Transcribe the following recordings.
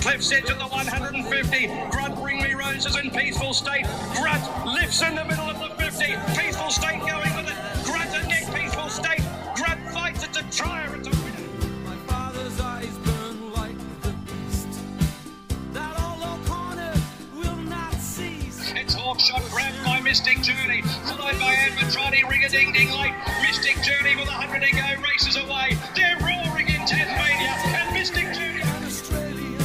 Cliff's Edge at the 150. Grunt, Bring Me Roses in Peaceful State. Grunt lifts in the middle of the 50. Peaceful State going with it. Grunt and Nick, Peaceful State. Grunt fights it to try her. It's a winner. My father's eyes burn like the beast. That old O'Connor will not cease. It's Hawkshot grabbed by Mystic Journey. Followed by Anne Matroni, Ring-a-ding-ding late. Mystic Journey with 100 to go. Races away. They're roaring in Tasmania. And Mystic Journey. An Australian,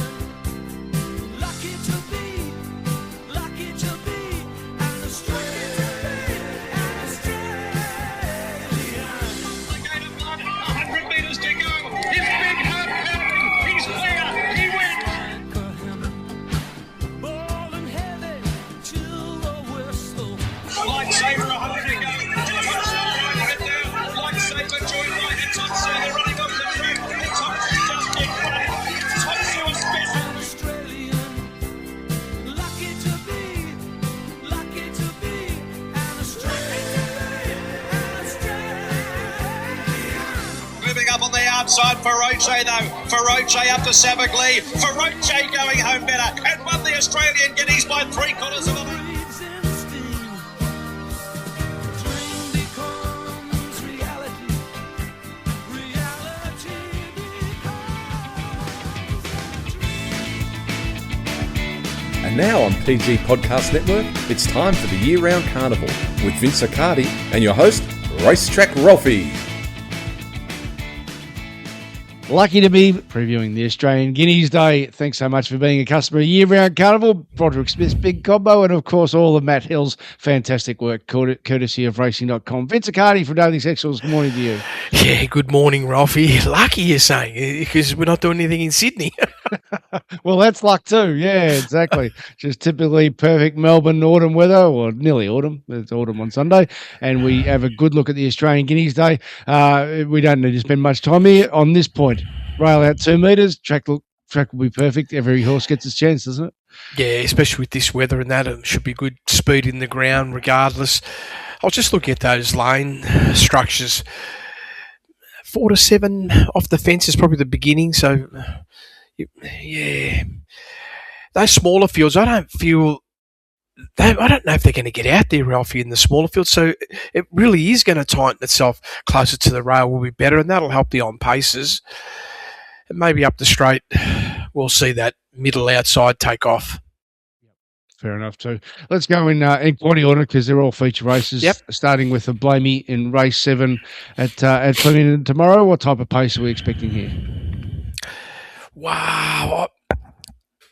lucky to be an Australian, an Australian. The gate of blood, 100 metres to go. His big heart pounding. He's clear. He wins. Ball and heavy till the whistle. Lightsaber, 100 to go. Hudson riding it down. Lightsaber joined by Hitotsu. They're running off the track. Hitotsu just in front. Hitotsu is special. An Australian, lucky to be an Australian, an Australian. Moving up on the outside, Feroce though. Feroce up to Savaglee. Feroce going home better and won the Australian Guineas by 3/4 of a lap. Breathes in steam. Dream becomes reality. Reality becomes. And now on PG Podcast Network, it's time for the year-round carnival with Vince Accardi and your host, Racetrack Ralphy. Lucky to be previewing the Australian Guineas Day. Thanks so much for being a customer of Year-Round Carnival, Broderick Smith's Big Combo, and of course all of Matt Hill's fantastic work, courtesy of Racing.com. Vince Accardi from Daily Sexuals, good morning to you. Yeah, good morning, Ralphy. Lucky you're saying, because we're not doing anything in Sydney. Well, that's luck too. Yeah, exactly. Just typically perfect Melbourne autumn weather, or nearly autumn. It's autumn on Sunday. And we have a good look at the Australian Guineas Day. We don't need to spend much time here on this point. Rail out 2 metres, track will be perfect. Every horse gets its chance, doesn't it? Yeah, especially with this weather and that, it should be good speed in the ground regardless. I was just looking at those lane structures. 4 to 7 off the fence is probably the beginning, so yeah. Those smaller fields, I don't know if they're going to get out there, Ralphie, in the smaller fields. So it really is going to tighten itself closer to the rail will be better, and that'll help the on paces. And maybe up the straight, we'll see that middle outside take off. Fair enough too. Let's go in quality order because they're all feature races. Yep. Starting with the Blamey in race 7 at Flemington tomorrow. What type of pace are we expecting here? Wow.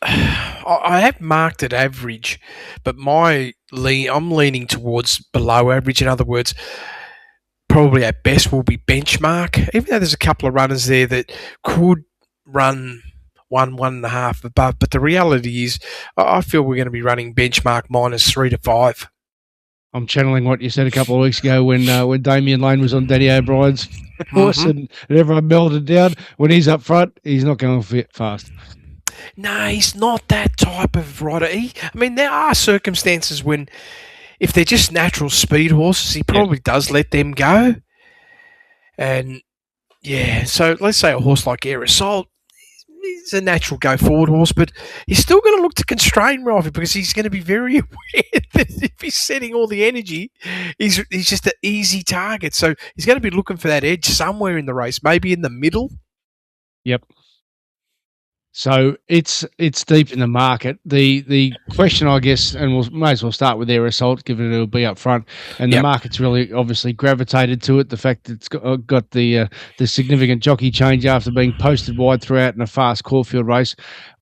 I have marked at average, but I'm leaning towards below average. In other words, probably at best will be benchmark, even though there's a couple of runners there that could run 1.5 above. But the reality is, I feel we're going to be running benchmark -3 to 5. I'm channeling what you said a couple of weeks ago when Damien Lane was on Danny O'Brien's horse and everyone melted down. When he's up front, he's not going fit fast. No, he's not that type of rider. There are circumstances when, if they're just natural speed horses, he probably does let them go. And, yeah, so let's say a horse like Aerosol, he's a natural go-forward horse, but he's still going to look to constrain Ralphy because he's going to be very aware that if he's setting all the energy, he's just an easy target. So he's going to be looking for that edge somewhere in the race, maybe in the middle. Yep. So it's deep in the market. The question, I guess, and we may as well start with their assault, given it'll be up front, and the market's really obviously gravitated to it. The fact that it's got the significant jockey change after being posted wide throughout in a fast Caulfield race.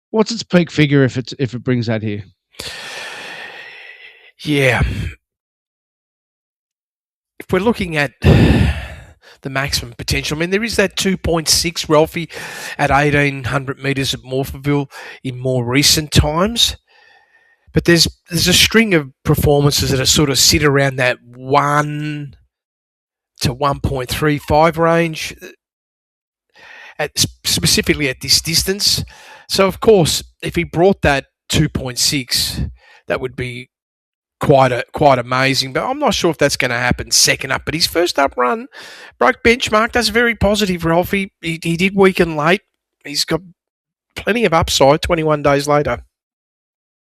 What's its peak figure if it brings that here? Yeah, if we're looking at the maximum potential. There is that 2.6 Ralphie at 1,800 metres at Morphettville in more recent times. But there's a string of performances that are sort of sit around that 1 to 1.35 range, specifically at this distance. So, of course, if he brought that 2.6, that would be quite amazing, but I'm not sure if that's going to happen second up. But his first up run broke benchmark. That's very positive, Ralphie. He did weaken late. He's got plenty of upside 21 days later.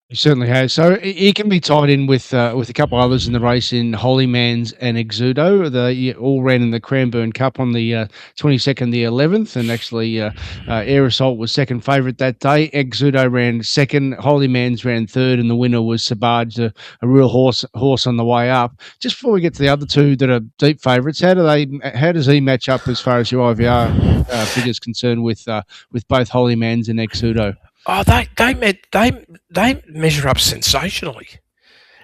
He certainly has. So he can be tied in with a couple others in the race in Holymans and Exudo. They all ran in the Cranbourne Cup on the 22nd, the 11th, and actually Air Assault was second favourite that day. Exudo ran second, Holymans ran third, and the winner was Sabaj, a real horse on the way up. Just before we get to the other two that are deep favourites, how does he match up as far as your IVR figures concerned with both Holymans and Exudo? Oh, they measure up sensationally.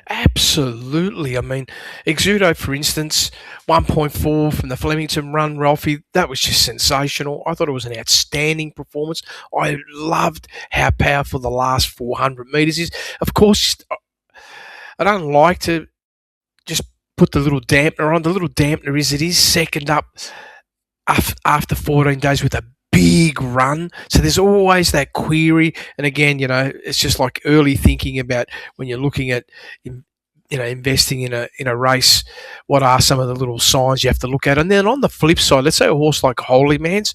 Absolutely. I mean, Exudo, for instance, 1.4 from the Flemington run, Ralphy, that was just sensational. I thought it was an outstanding performance. I loved how powerful the last 400 metres is. Of course, I don't like to just put the little dampener on. The little dampener is it is second up after 14 days with a big run. So there's always that query. And again, it's just like early thinking about when you're looking at, investing in a race, what are some of the little signs you have to look at? And then on the flip side, let's say a horse like Holymans,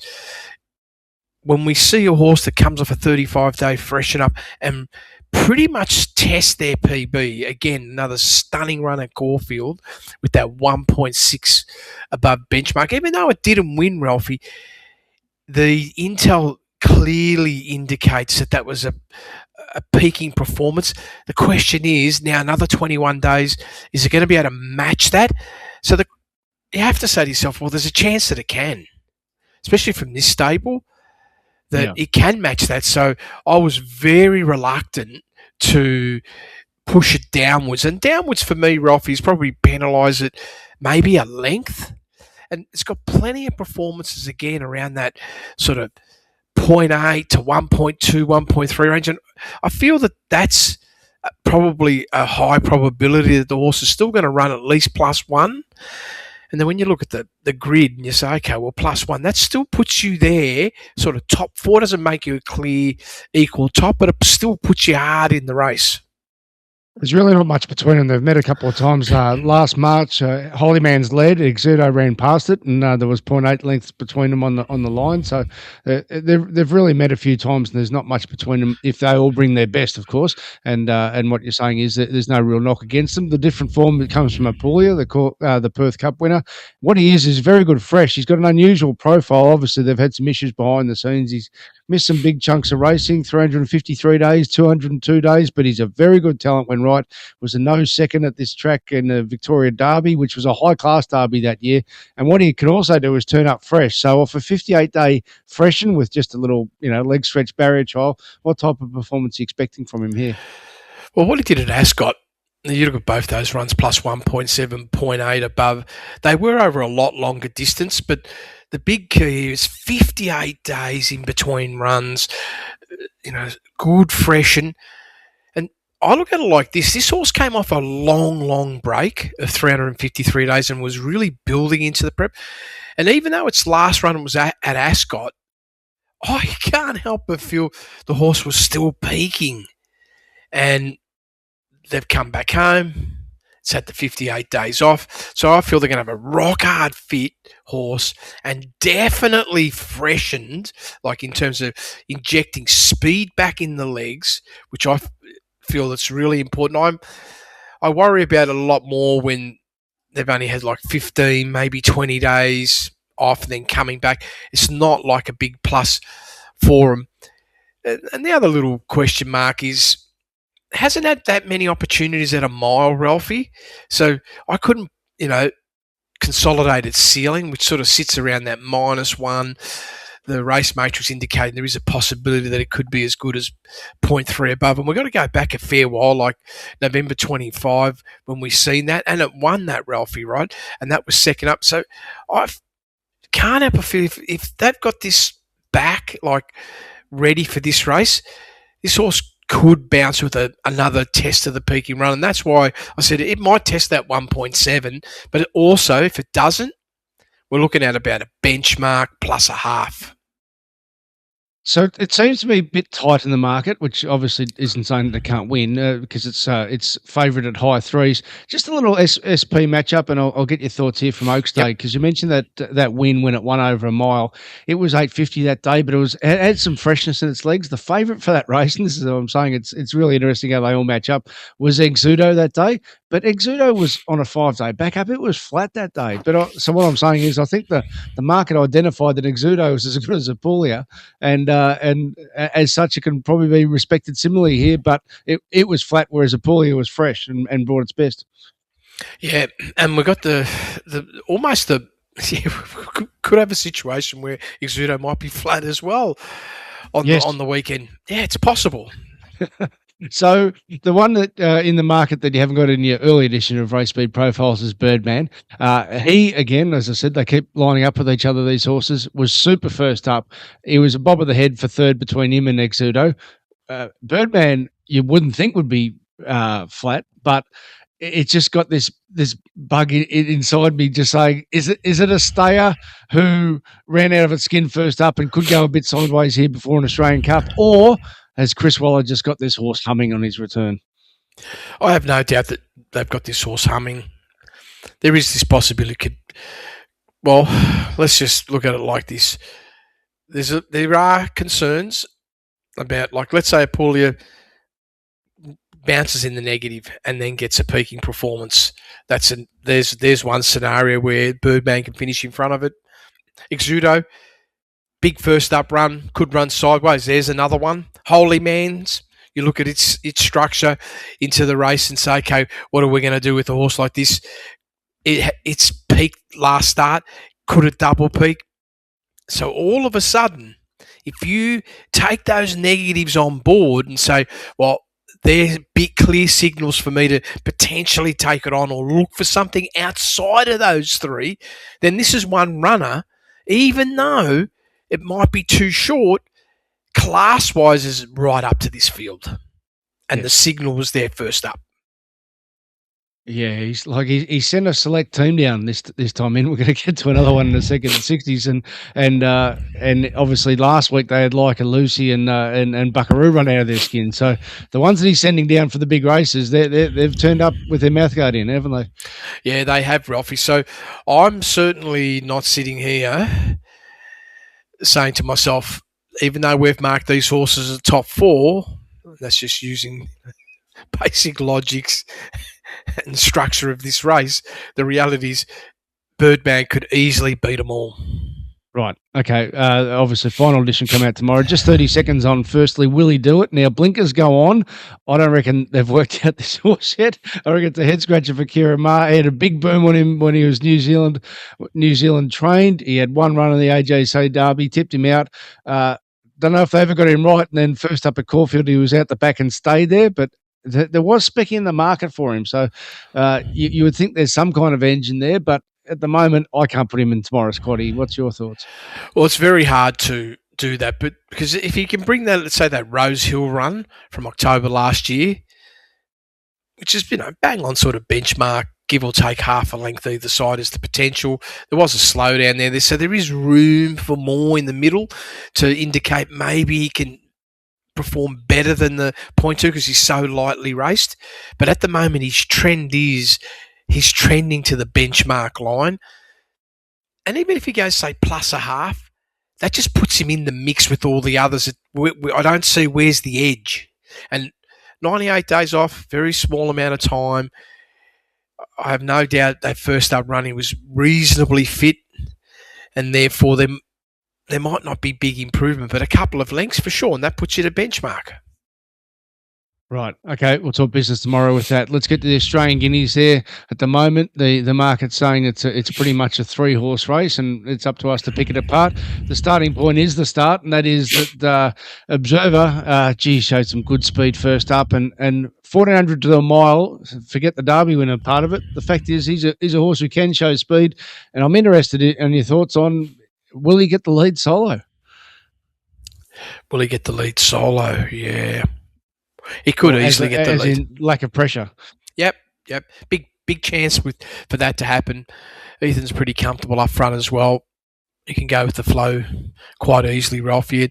when we see a horse that comes off a 35-day freshen up and pretty much test their PB, again, another stunning run at Caulfield with that 1.6 above benchmark, even though it didn't win, Ralphie, the intel clearly indicates that was a peaking performance. The question is, now another 21 days, is it going to be able to match that? So you have to say to yourself, well, there's a chance that it can, especially from this stable, that it can match that. So I was very reluctant to push it downwards. And downwards for me, Ralphie, is probably penalise it maybe a length. And it's got plenty of performances, again, around that sort of 0.8 to 1.2, 1.3 range. And I feel that that's probably a high probability that the horse is still going to run at least +1. And then when you look at the grid and you say, okay, well, +1, that still puts you there, sort of top 4. Doesn't make you a clear equal top, but it still puts you hard in the race. There's really not much between them. They've met a couple of times. Last March, Holymans led. Exudo ran past it, and there was 0.8 lengths between them on the line. So they've really met a few times, and there's not much between them if they all bring their best, of course. And what you're saying is that there's no real knock against them. The different form that comes from Apulia, the Perth Cup winner. What he is very good fresh. He's got an unusual profile. Obviously, they've had some issues behind the scenes. He's missed some big chunks of racing, 353 days, 202 days, but he's a very good talent when right. Was a no second at this track in the Victoria Derby, which was a high-class derby that year. And what he can also do is turn up fresh. So off a 58-day freshen with just a little, leg stretch barrier trial, what type of performance are you expecting from him here? Well, what he did at Ascot, you look at both those runs, +1.7, 0.8 above. They were over a lot longer distance, but the big key is 58 days in between runs, good freshen. And I look at it like this. This horse came off a long, long break of 353 days and was really building into the prep. And even though its last run was at Ascot, I can't help but feel the horse was still peaking. And they've come back home. It's had the 58 days off. So I feel they're going to have a rock-hard fit horse and definitely freshened, like in terms of injecting speed back in the legs, which I feel that's really important. I worry about it a lot more when they've only had like 15, maybe 20 days off and then coming back. It's not like a big plus for them. And the other little question mark is, hasn't had that many opportunities at a mile, Ralphie. So I couldn't, consolidated ceiling, which sort of sits around that -1. The race matrix indicating there is a possibility that it could be as good as 0.3 above. And we've got to go back a fair while, like November 25, when we've seen that. And it won that, Ralphie, right? And that was second up. So I can't help but feel if they've got this back, like ready for this race, this horse could bounce with another test of the peaking run. And that's why I said it might test that 1.7, but also if it doesn't, we're looking at about a benchmark plus a half. So it seems to be a bit tight in the market, which obviously isn't saying they can't win because it's favourite at high threes. Just a little SP matchup, and I'll get your thoughts here from Oaks Day because you mentioned that win when it won over a mile. It was 850 that day, but it had some freshness in its legs. The favourite for that race, and this is what I'm saying, it's really interesting how they all match up, was Exudo that day. But Exudo was on a 5-day backup. It was flat that day. But so what I'm saying is I think the market identified that Exudo was as good as Apulia, and as such, it can probably be respected similarly here. But it was flat, whereas Apulia was fresh and brought its best. Yeah, and we got the almost the could have a situation where Exudo might be flat as well on the weekend. Yeah, it's possible. So the one that in the market that you haven't got in your early edition of Race Speed Profiles is Birdman. He, again, as I said, they keep lining up with each other, these horses, was super first up. He was a bob of the head for third between him and Exudo. Birdman, you wouldn't think would be flat, but it's just got this bug inside me just saying, is it a stayer who ran out of its skin first up and could go a bit sideways here before an Australian Cup, or has Chris Waller just got this horse humming on his return? I have no doubt that they've got this horse humming. There is this possibility. Well, let's just look at it like this. There are concerns about, like, let's say Apulia bounces in the negative and then gets a peaking performance. There's one scenario where Birdman can finish in front of it. Exudo, big first up run, could run sideways. There's another one. Holy Man's, you look at its structure into the race and say, okay, what are we going to do with a horse like this? It's peaked last start. Could it double peak? So all of a sudden, if you take those negatives on board and say, well, there's big clear signals for me to potentially take it on or look for something outside of those three, then this is one runner, even though it might be too short, class-wise is right up to this field. And the signal was there first up. Yeah, he sent a select team down this time in. We're going to get to another one in the second 60s, and obviously last week they had like a Lucy and Buckaroo run out of their skin. So the ones that he's sending down for the big races, they've turned up with their mouth guard in, haven't they? Yeah, they have, Ralphy. So I'm certainly not sitting here saying to myself, even though we've marked these horses as top four, that's just using basic logics and structure of this race, the reality is Birdman could easily beat them all. Right. Okay. Obviously, final edition come out tomorrow. Just 30 seconds on. Firstly, will he do it? Now, blinkers go on. I don't reckon they've worked out this horse yet. I reckon it's a head scratcher for Kieran Maher. He had a big boom on him when he was New Zealand trained. He had one run in the AJC Derby, tipped him out. Don't know if they ever got him right. And then first up at Caulfield, he was out the back and stayed there. But there was spec in the market for him. So you would think there's some kind of engine there. But at the moment, I can't put him in tomorrow's quaddie. What's your thoughts? Well, it's very hard to do that. But because if you can bring that, let's say that Rose Hill run from October last year, which is, bang on sort of benchmark, give or take half a length either side is the potential. There was a slowdown there. So there is room for more in the middle to indicate maybe he can perform better than the 0.2 because he's so lightly raced. But at the moment, his trend is he's trending to the benchmark line. And even if he goes, say, plus a half, that just puts him in the mix with all the others. I don't see where's the edge. And 98 days off, very small amount of time. I have no doubt that first up running was reasonably fit, and therefore there might not be big improvement, but a couple of lengths for sure, and that puts you to benchmark. Right. Okay. We'll talk business tomorrow with that. Let's get to the Australian Guineas there. At the moment, the market's saying it's pretty much a 3-horse race, and it's up to us to pick it apart. The starting point is the start, and that is that Observer, showed some good speed first up, and 1,400 to the mile. Forget the Derby winner part of it. The fact is, he's a horse who can show speed, and I'm interested in your thoughts on, will he get the lead solo? Will he get the lead solo? Yeah. He could easily get the lead. In lack of pressure. Yep. Big chance for that to happen. Ethan's pretty comfortable up front as well. He can go with the flow quite easily, Ralphy.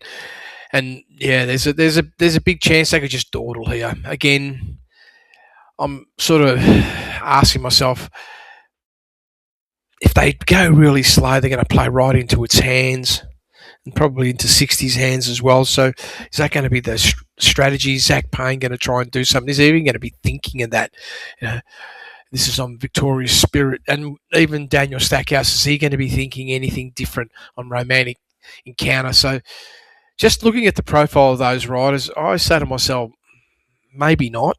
And yeah, there's a big chance they could just dawdle here. Again, I'm sort of asking myself, if they go really slow, they're going to play right into its hands and probably into 60's hands as well. So is that going to be the strategy? Zach Payne going to try and do something? Is he even going to be thinking of that? This is on Victoria's Spirit. And even Daniel Stackhouse, is he going to be thinking anything different on Romantic Encounter? So just looking at the profile of those riders, I say to myself, maybe not.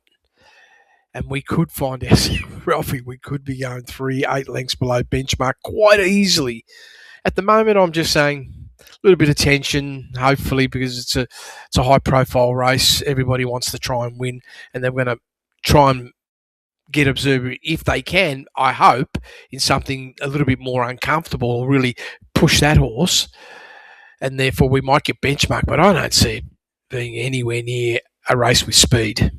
And we could find ourselves, Ralphie, we could be going 8 lengths below benchmark quite easily. At the moment, I'm just saying a little bit of tension, hopefully, because it's a high-profile race. Everybody wants to try and win, and they're going to try and get Observer, if they can, I hope, in something a little bit more uncomfortable, or really push that horse, and therefore we might get benchmark, but I don't see it being anywhere near a race with speed.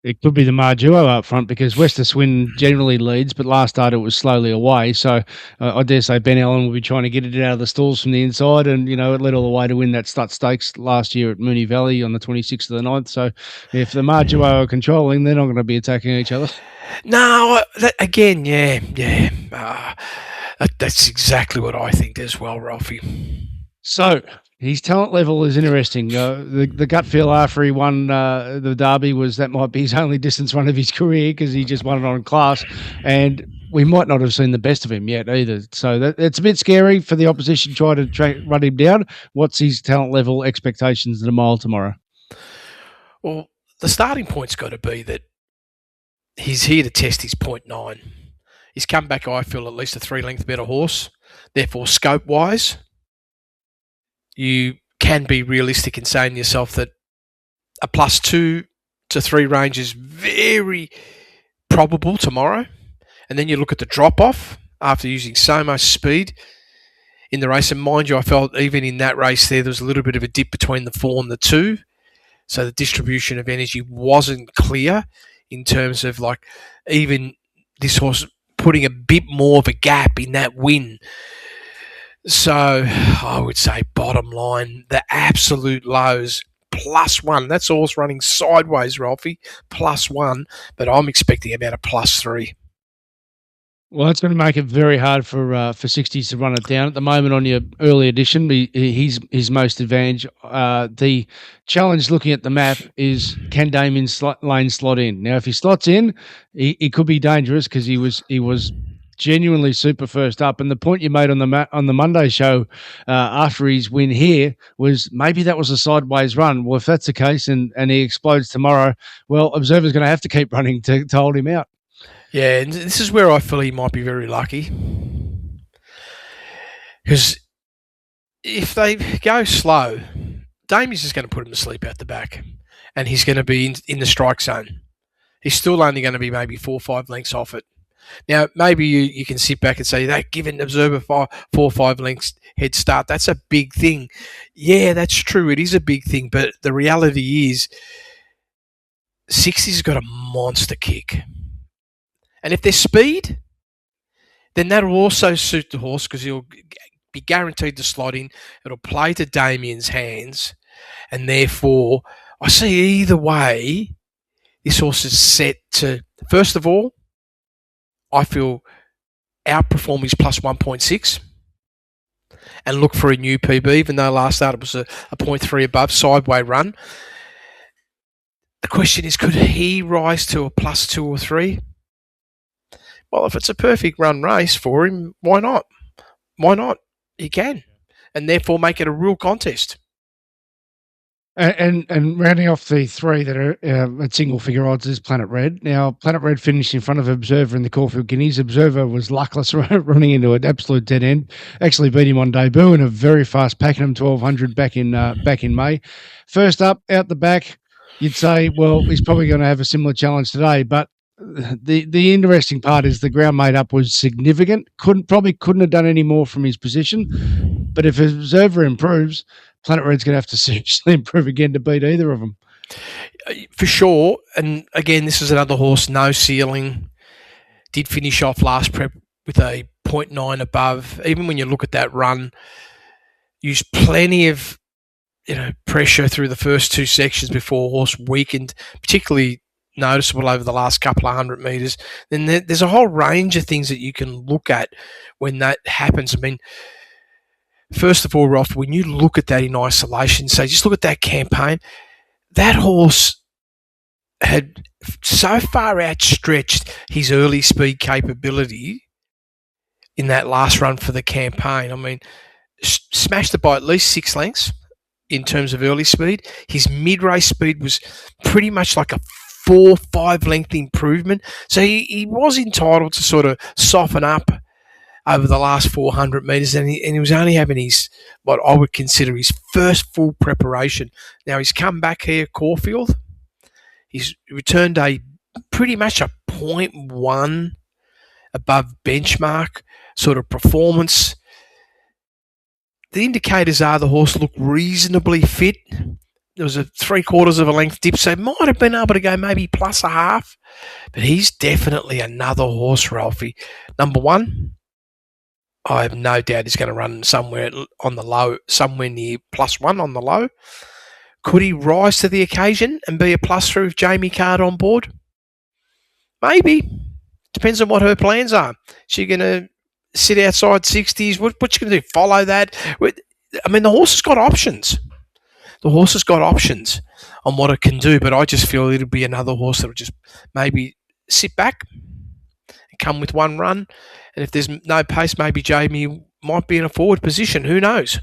It could be the Marduo up front because Wester Swin generally leads, but last start it was slowly away. So I dare say Ben Allen will be trying to get it out of the stalls from the inside, and it led all the way to win that Stut Stakes last year at Moonee Valley on the 26th of the 9th. So if the Marduo are controlling, they're not going to be attacking each other. No, again, yeah. That's exactly what I think as well, Ralphie. So his talent level is interesting. The gut feel after he won the Derby was that might be his only distance run of his career because he just won it on class, and we might not have seen the best of him yet either. So it's a bit scary for the opposition to try to run him down. What's his talent level expectations at a mile tomorrow? Well, the starting point's got to be that he's here to test his 0.9. He's come back, I feel, at least a 3-length better horse. Therefore, scope-wise, you can be realistic in saying to yourself that a +2 to 3 range is very probable tomorrow. And then you look at the drop-off after using so much speed in the race. And mind you, I felt even in that race there was a little bit of a dip between the 4 and the 2. So the distribution of energy wasn't clear in terms of even this horse putting a bit more of a gap in that win. So I would say bottom line, the absolute lows, +1. That's horse running sideways, Ralphie, +1. But I'm expecting about a +3. Well, that's going to make it very hard for 60s to run it down. At the moment on your early edition, he's his most advantage. The challenge looking at the map is, can Damien Lane slot in? Now, if he slots in, he could be dangerous because he was genuinely super first up. And the point you made on the Monday show after his win here was maybe that was a sideways run. Well, if that's the case and he explodes tomorrow, well, Observer's going to have to keep running to hold him out. Yeah, and this is where I feel he might be very lucky. Because if they go slow, Damien's just going to put him to sleep out the back. And he's going to be in the strike zone. He's still only going to be maybe 4 or 5 lengths off it. Now, maybe you can sit back and say, they've given Observer 4 or 5 lengths head start. That's a big thing. Yeah, that's true. It is a big thing. But the reality is 60's got a monster kick. And if there's speed, then that'll also suit the horse because he'll be guaranteed to slot in. It'll play to Damien's hands. And therefore, I see either way, this horse is set to, first of all, I feel outperform his +1.6 and look for a new PB, even though last start it was a 0.3 above, sideways run. The question is, could he rise to a +2 or 3? Well, if it's a perfect run race for him, why not? Why not? He can. And therefore make it a real contest. And rounding off the 3 that are at single figure odds is Planet Red. Now, Planet Red finished in front of Observer in the Caulfield Guineas. Observer was luckless running into an absolute dead end. Actually beat him on debut in a very fast Pakenham 1200 back in May. First up, out the back, you'd say, well, he's probably going to have a similar challenge today. But the interesting part is the ground made up was significant. Couldn't have done any more from his position. But if Observer improves, Planet Red's going to have to seriously improve again to beat either of them. For sure. And again, this is another horse, no ceiling. Did finish off last prep with a 0.9 above. Even when you look at that run, used plenty of pressure through the first two sections before horse weakened, particularly noticeable over the last couple of 100 metres, then there's a whole range of things that you can look at when that happens. I mean, first of all, Ralph, when you look at that in isolation, say just look at that campaign, that horse had so far outstretched his early speed capability in that last run for the campaign. I mean, smashed it by at least 6 lengths in terms of early speed. His mid-race speed was pretty much like a 4-5 length improvement. So he was entitled to sort of soften up over the last 400 metres, and he was only having his, what I would consider his first full preparation. Now he's come back here, Caulfield. He's returned pretty much a 0.1 above benchmark sort of performance. The indicators are the horse looked reasonably fit. There was a 3/4 of a length dip, so might have been able to go maybe plus a half. But he's definitely another horse, Ralphie. Number one, I have no doubt he's going to run somewhere on the low, somewhere near +1 on the low. Could he rise to the occasion and be a +3 with Jamie Card on board? Maybe. Depends on what her plans are. Is she going to sit outside 60s? What's she going to do? Follow that? I mean, the horse has got options. The horse has got options on what it can do, but I just feel it'll be another horse that will just maybe sit back and come with one run. And if there's no pace, maybe Jamie might be in a forward position. Who knows?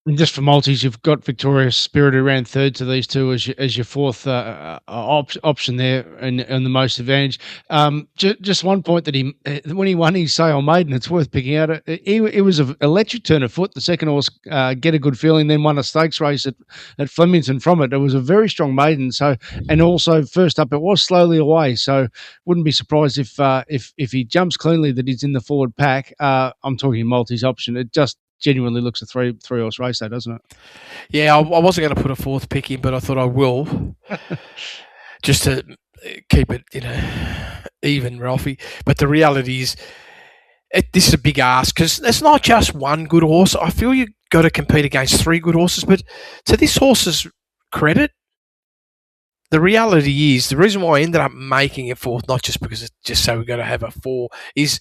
And just for multis, you've got Victoria's Spirit around third to these two as your fourth option there and the most advantage. Just one point that when he won his Sale Maiden, it's worth picking out. It was an electric turn of foot. The second horse Get a Good Feeling, then won a stakes race at Flemington from it. It was a very strong maiden. So, and also first up, it was slowly away. So, wouldn't be surprised if he jumps cleanly that he's in the forward pack. I'm talking multis option. It just genuinely looks a three horse race, though, doesn't it? Yeah, I wasn't going to put a fourth pick in, but I thought I will, just to keep it, even, Ralphie. But the reality is, this is a big ask because it's not just one good horse. I feel you've got to compete against 3 good horses. But to this horse's credit, the reality is the reason why I ended up making it fourth, not just because it's just so we're going to have a 4, is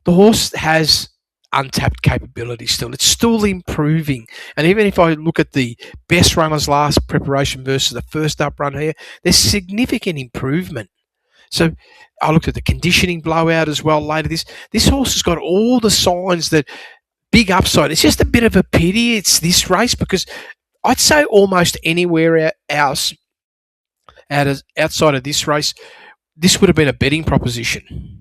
the horse has untapped capability still. It's still improving. And even if I look at the best runners last preparation versus the first up run here, there's significant improvement. So I looked at the conditioning blowout as well later. This horse has got all the signs that big upside. It's just a bit of a pity it's this race because I'd say almost anywhere else outside of this race, this would have been a betting proposition.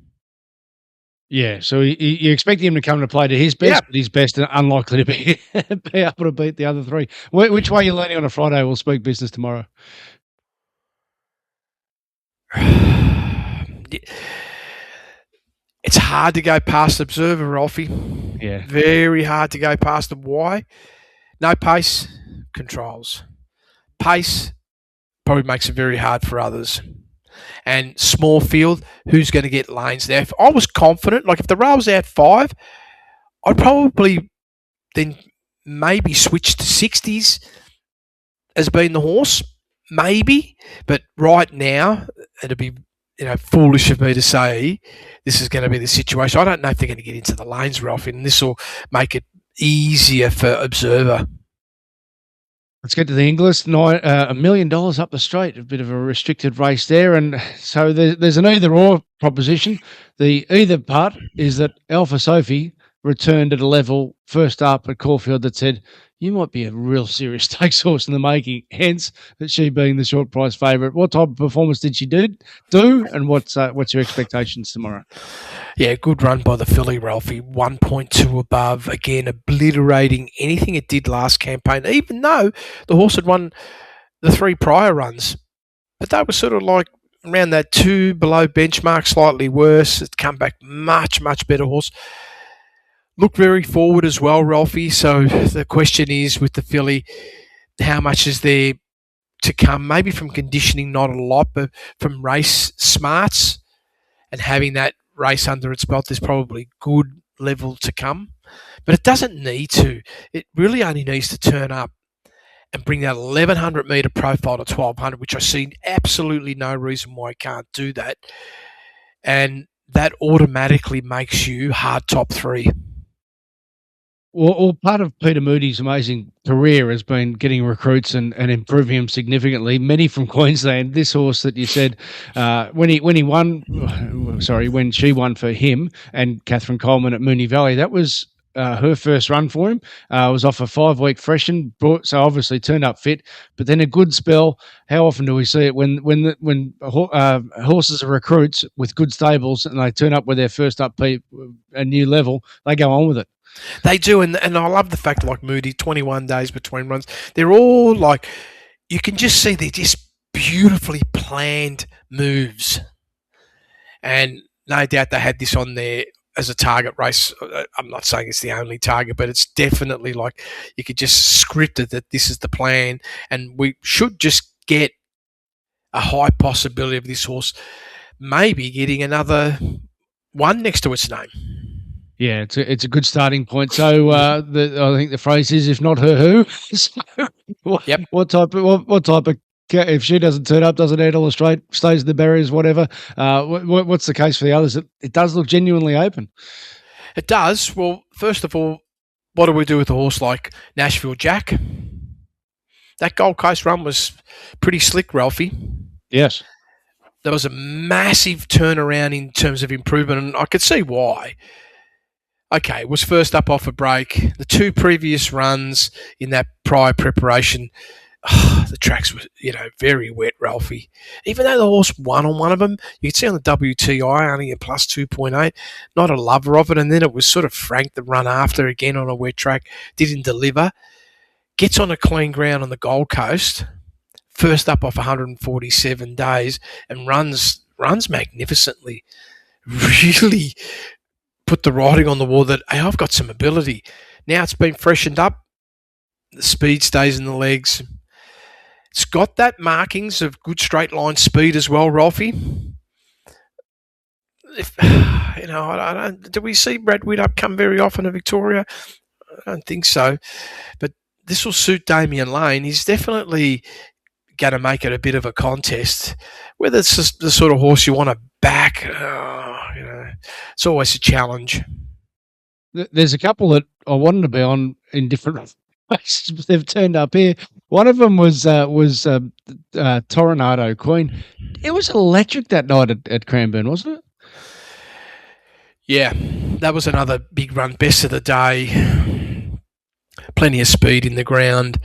Yeah, so you expect him to come to play to his best, but his best are unlikely to be able to beat the other 3. Which way are you leaning on a Friday? We'll speak business tomorrow. It's hard to go past Observer, Ralphie. Yeah. Very hard to go past them. Why? No pace, controls. Pace probably makes it very hard for others. And small field, who's going to get lanes there? If I was confident, like if the rail's out 5, I'd probably then maybe switch to 60s as being the horse, maybe. But right now, it'd be foolish of me to say this is going to be the situation. I don't know if they're going to get into the lanes, Ralph, and this will make it easier for Observer. Let's get to the Inglis. $1 million up the straight. A bit of a restricted race there. And so there's an either-or proposition. The either part is that Alpha Sophie returned at a level first up at Caulfield that said, you might be a real serious stakes horse in the making, hence that she being the short price favourite. What type of performance did she do? And what's your expectations tomorrow? Yeah, good run by the filly, Ralphie. 1.2 above, again, obliterating anything it did last campaign, even though the horse had won the 3 prior runs. But they were sort of like around that 2 below benchmark, slightly worse. It's come back much, much better horse. Looked very forward as well, Ralphie. So the question is with the filly, how much is there to come? Maybe from conditioning, not a lot, but from race smarts and having that race under its belt, there's probably good level to come. But it doesn't need to. It really only needs to turn up and bring that 1100 metre profile to 1200, which I see absolutely no reason why I can't do that. And that automatically makes you hard top three. Well, part of Peter Moody's amazing career has been getting recruits and improving him significantly. Many from Queensland. This horse that you said when she won for him and Catherine Coleman at Moonee Valley, that was her first run for him. Was off a 5-week freshen, so obviously turned up fit. But then a good spell. How often do we see it when horses are recruits with good stables and they turn up with their first up a new level, they go on with it. They do, and I love the fact, like Moody, 21 days between runs. They're all like, you can just see they're just beautifully planned moves. And no doubt they had this on there as a target race. I'm not saying it's the only target, but it's definitely like you could just script it that this is the plan, and we should just get a high possibility of this horse maybe getting another one next to its name. Yeah, it's a good starting point. So I think the phrase is, if not her, who? So, what type of if she doesn't turn up, doesn't handle the straight, stays in the barriers, whatever. What's the case for the others? It does look genuinely open. It does. Well, first of all, what do we do with a horse like Nashville Jack? That Gold Coast run was pretty slick, Ralphy. Yes. There was a massive turnaround in terms of improvement, and I could see why. Okay, it was first up off a break. The two previous runs in that prior preparation, the tracks were, very wet, Ralphie. Even though the horse won on one of them, you can see on the WTI only a plus 2.8. Not a lover of it, and then it was sort of Frank the run after again on a wet track. Didn't deliver. Gets on a clean ground on the Gold Coast, first up off 147 days, and runs magnificently. Really put the writing on the wall that, hey, I've got some ability. Now it's been freshened up. The speed stays in the legs. It's got that markings of good straight line speed as well, Ralphie. Do we see Brad Widdop come very often to Victoria? I don't think so. But this will suit Damien Lane. He's definitely going to make it a bit of a contest. Whether it's the sort of horse you want to back, it's always a challenge. There's a couple that I wanted to be on in different races, but they've turned up here. One of them was Toronado Queen. It was electric that night at Cranbourne, wasn't it? Yeah, that was another big run. Best of the day. Plenty of speed in the ground.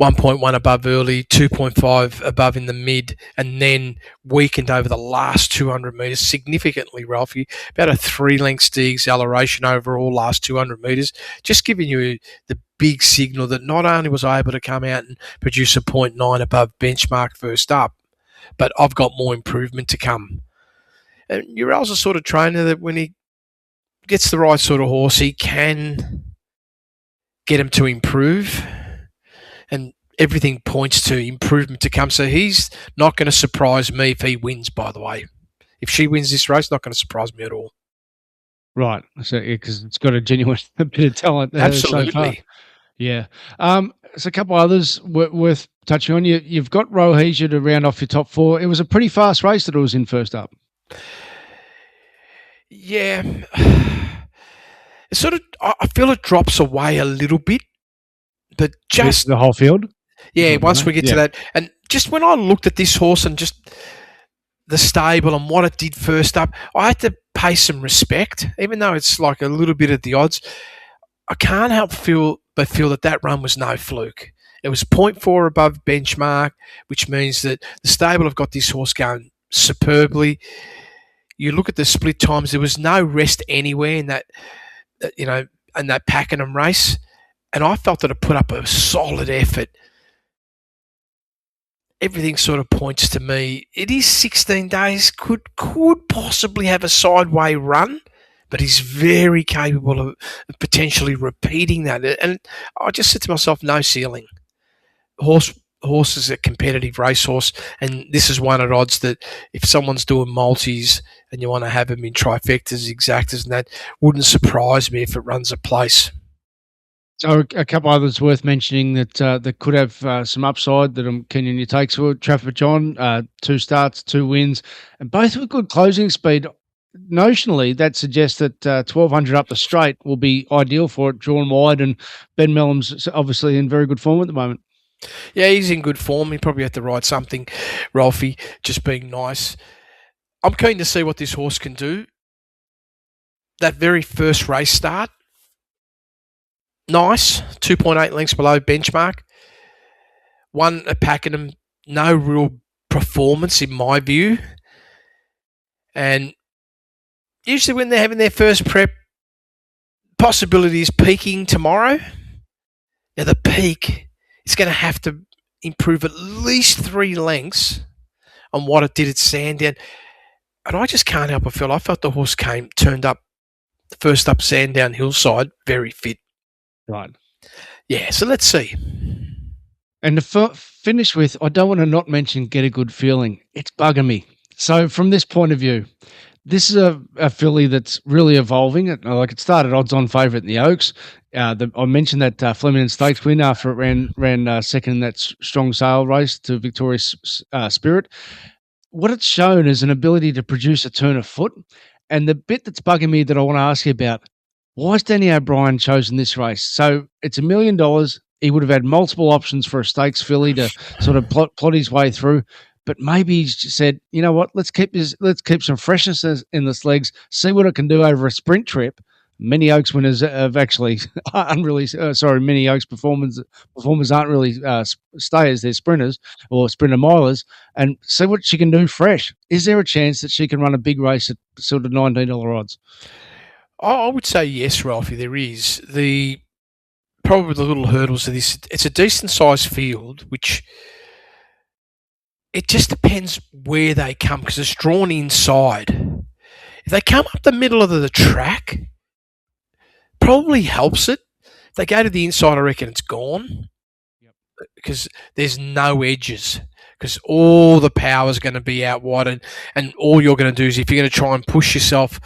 1.1 above early, 2.5 above in the mid, and then weakened over the last 200 metres significantly, Ralphie. About a 3-length de-acceleration overall last 200 metres, just giving you the big signal that not only was I able to come out and produce a 0.9 above benchmark first up, but I've got more improvement to come. And Ural's the sort of trainer that when he gets the right sort of horse, he can get him to improve. And everything points to improvement to come. So he's not going to surprise me if he wins, by the way. If she wins this race, not going to surprise me at all. Right. So, because it's got a genuine bit of talent there. Absolutely. So far. Yeah. There's a couple others worth touching on. You've got Rohesia to round off your top four. It was a pretty fast race that it was in first up. Yeah. It sort of, I feel it drops away a little bit. But just the whole field? Yeah, once we get to that. And just when I looked at this horse and just the stable and what it did first up, I had to pay some respect, even though it's like a little bit at the odds. I can't help but feel that run was no fluke. It was 0.4 above benchmark, which means that the stable have got this horse going superbly. You look at the split times, there was no rest anywhere in that, in that Pakenham race. And I felt that it put up a solid effort. Everything sort of points to me. It is 16 days. Could possibly have a sideway run, but he's very capable of potentially repeating that. And I just said to myself, no ceiling. Horse is a competitive racehorse, and this is one at odds that if someone's doing multis and you want to have him in trifectas, exactas, and that, wouldn't surprise me if it runs a place. So a couple others worth mentioning that could have some upside that I'm keen on your takes for. Trafford John, 2 starts, 2 wins, and both with good closing speed. Notionally, that suggests that 1,200 up the straight will be ideal for it, drawn wide, and Ben Melham's obviously in very good form at the moment. Yeah, he's in good form. He probably had to ride something, Ralphy, just being nice. I'm keen to see what this horse can do. That very first race start, nice, 2.8 lengths below benchmark. Won at Pakenham, no real performance in my view. And usually when they're having their first prep, possibility is peaking tomorrow. Now the peak is going to have to improve at least 3 lengths on what it did at Sandown. And I just can't help but feel, I felt the horse turned up, first up Sandown hillside, very fit. Right. Yeah, so let's see. And to finish with, I don't want to not mention Get a Good Feeling. It's bugging me. So from this point of view, this is a filly that's really evolving. Like, it started odds-on favourite in the Oaks. I mentioned that Flemington Stakes win after it ran second in that strong sale race to Victoria's Spirit. What it's shown is an ability to produce a turn of foot. And the bit that's bugging me that I want to ask you about, why has Danny O'Brien chosen this race? So it's $1 million. He would have had multiple options for a stakes filly to sort of plot his way through. But maybe he's just said, you know what, let's keep some freshness in the legs, see what it can do over a sprint trip. Many Oaks winners have actually many Oaks performers aren't really stayers, they're sprinters or sprinter milers, and see what she can do fresh. Is there a chance that she can run a big race at sort of $19 odds? I would say yes, Ralphie, there is. Probably the little hurdles of this, it's a decent sized field, which it just depends where they come, because it's drawn inside. If they come up the middle of the track, probably helps it. If they go to the inside, I reckon it's gone. Yep. Because there's no edges, because all the power is going to be out wide, and all you're going to do is, if you're going to try and push yourself,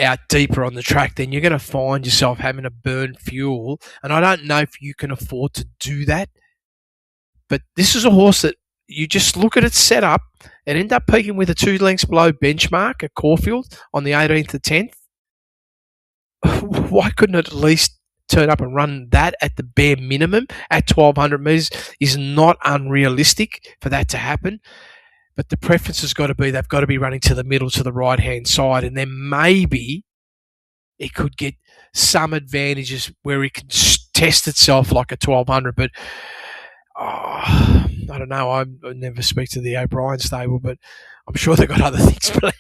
out deeper on the track, then you're going to find yourself having to burn fuel. And I don't know if you can afford to do that. But this is a horse that you just look at its setup and end up peaking with a 2 lengths below benchmark at Caulfield on the 18th of 10th. Why couldn't it at least turn up and run that at the bare minimum at 1,200 metres? Is not unrealistic for that to happen. But the preference has got to be, they've got to be running to the middle, to the right-hand side, and then maybe it could get some advantages where it can test itself like a 1,200. But I don't know. I never speak to the O'Brien stable, but I'm sure they've got other things planned.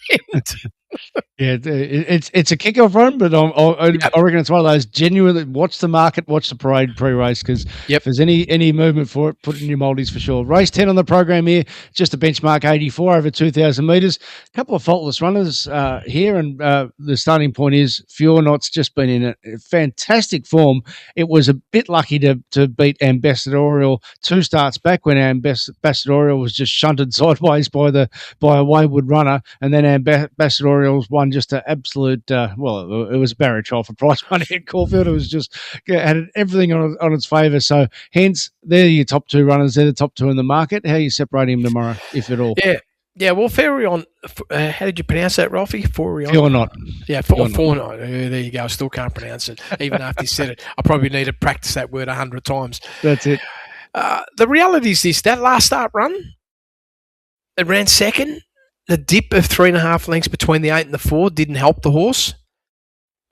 Yeah, it's a kickoff run, but I reckon it's one of those genuinely watch the market, watch the parade pre-race, because if there's any movement for it, put it in your multis for sure. Race 10 on the program here, just a benchmark 84 over 2,000 metres. A couple of faultless runners here, and the starting point is Fjordnot's just been in a fantastic form. It was a bit lucky to beat Ambassadorial 2 starts back, when Ambassadorial was just shunted sideways by a wayward runner, and then Ambassadorial's won just an absolute, it was a barrier trial for prize money at Caulfield. It was just had everything on its favour. So hence, they're your top 2 runners. They're the top 2 in the market. How are you separating them tomorrow, if at all? Yeah. Well, Forion, how did you pronounce that, Ralphie? Forion? Fjordnot. Yeah, Fjordnot. There you go. I still can't pronounce it, even after you said it. I probably need to practice that word 100 times. That's it. The reality is this: that last start run, it ran second. The dip of 3.5 lengths between the 8 and the 4 didn't help the horse,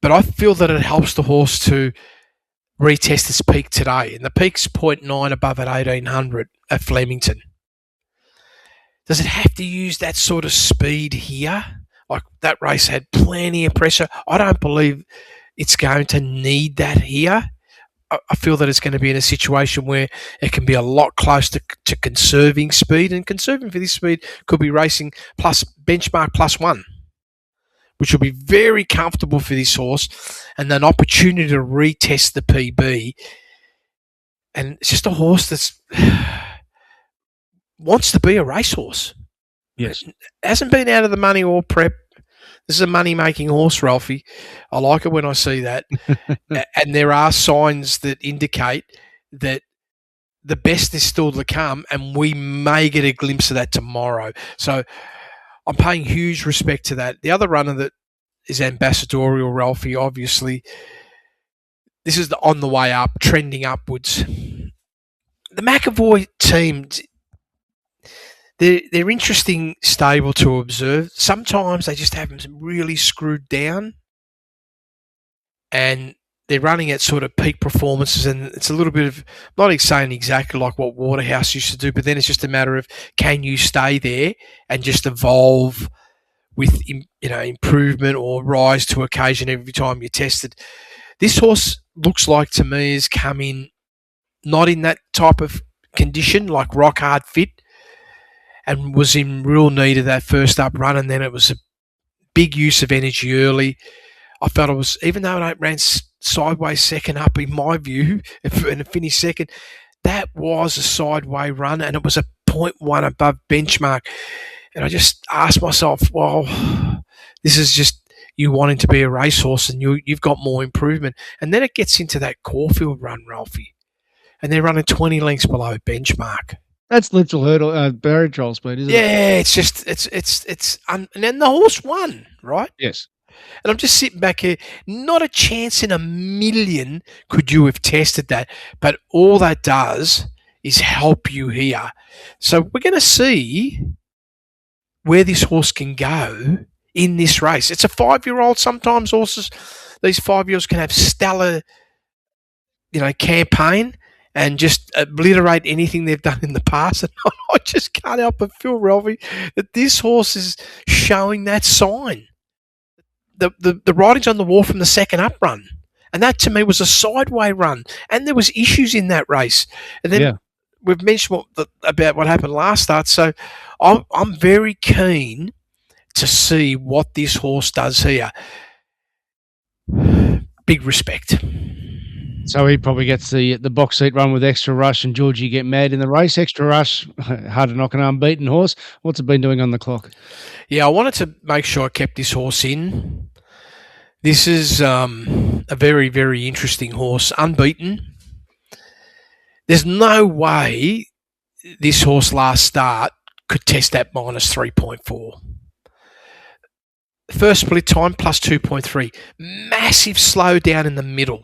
but I feel that it helps the horse to retest its peak today. And the peak's 0.9 above at 1,800 at Flemington. Does it have to use that sort of speed here? Like, that race had plenty of pressure. I don't believe it's going to need that here. I feel that it's going to be in a situation where it can be a lot close to conserving speed, and conserving for this speed could be racing plus benchmark +1, which will be very comfortable for this horse, and an opportunity to retest the PB. And it's just a horse that's wants to be a racehorse. Yes, Hasn't been out of the money or prep. This is a money-making horse, Ralphie. I like it when I see that. And there are signs that indicate that the best is still to come, and we may get a glimpse of that tomorrow. So I'm paying huge respect to that. The other runner that is ambassadorial, Ralphie, obviously, this is on the way up, trending upwards. The McAvoy team, they're interesting stable to observe. Sometimes they just have them really screwed down, and they're running at sort of peak performances, and it's a little bit of, not saying exactly like what Waterhouse used to do, but then it's just a matter of, can you stay there and just evolve with, improvement or rise to occasion every time you're tested. This horse looks like, to me, has come in not in that type of condition, like rock hard fit, and was in real need of that first up run, and then it was a big use of energy early. I felt it was, even though it ran sideways second up, in my view, and it finished second, that was a sideways run, and it was a 0.1 above benchmark. And I just asked myself, well, this is just you wanting to be a racehorse, and you've got more improvement. And then it gets into that Caulfield run, Ralphie, and they're running 20 lengths below benchmark. That's literal hurdle, barrier trial speed, isn't it? Yeah, it's just, and then the horse won, right? Yes. And I'm just sitting back here, not a chance in a million could you have tested that. But all that does is help you here. So we're going to see where this horse can go in this race. It's a 5-year-old. Sometimes horses, these 5-year-olds can have stellar, campaign and just obliterate anything they've done in the past. And I just can't help but feel, Ralphie, that this horse is showing that sign. The writing's on the wall from the second up run. And that, to me, was a sideway run. And there was issues in that race. And then we've mentioned about what happened last start. So I'm very keen to see what this horse does here. Big respect. So he probably gets the box seat run with Extra Rush, and Georgie get mad in the race. Extra Rush, hard to knock an unbeaten horse. What's it been doing on the clock? Yeah, I wanted to make sure I kept this horse in. This is a very, very interesting horse, unbeaten. There's no way this horse last start could test that minus 3.4. First split time, plus 2.3. Massive slowdown in the middle,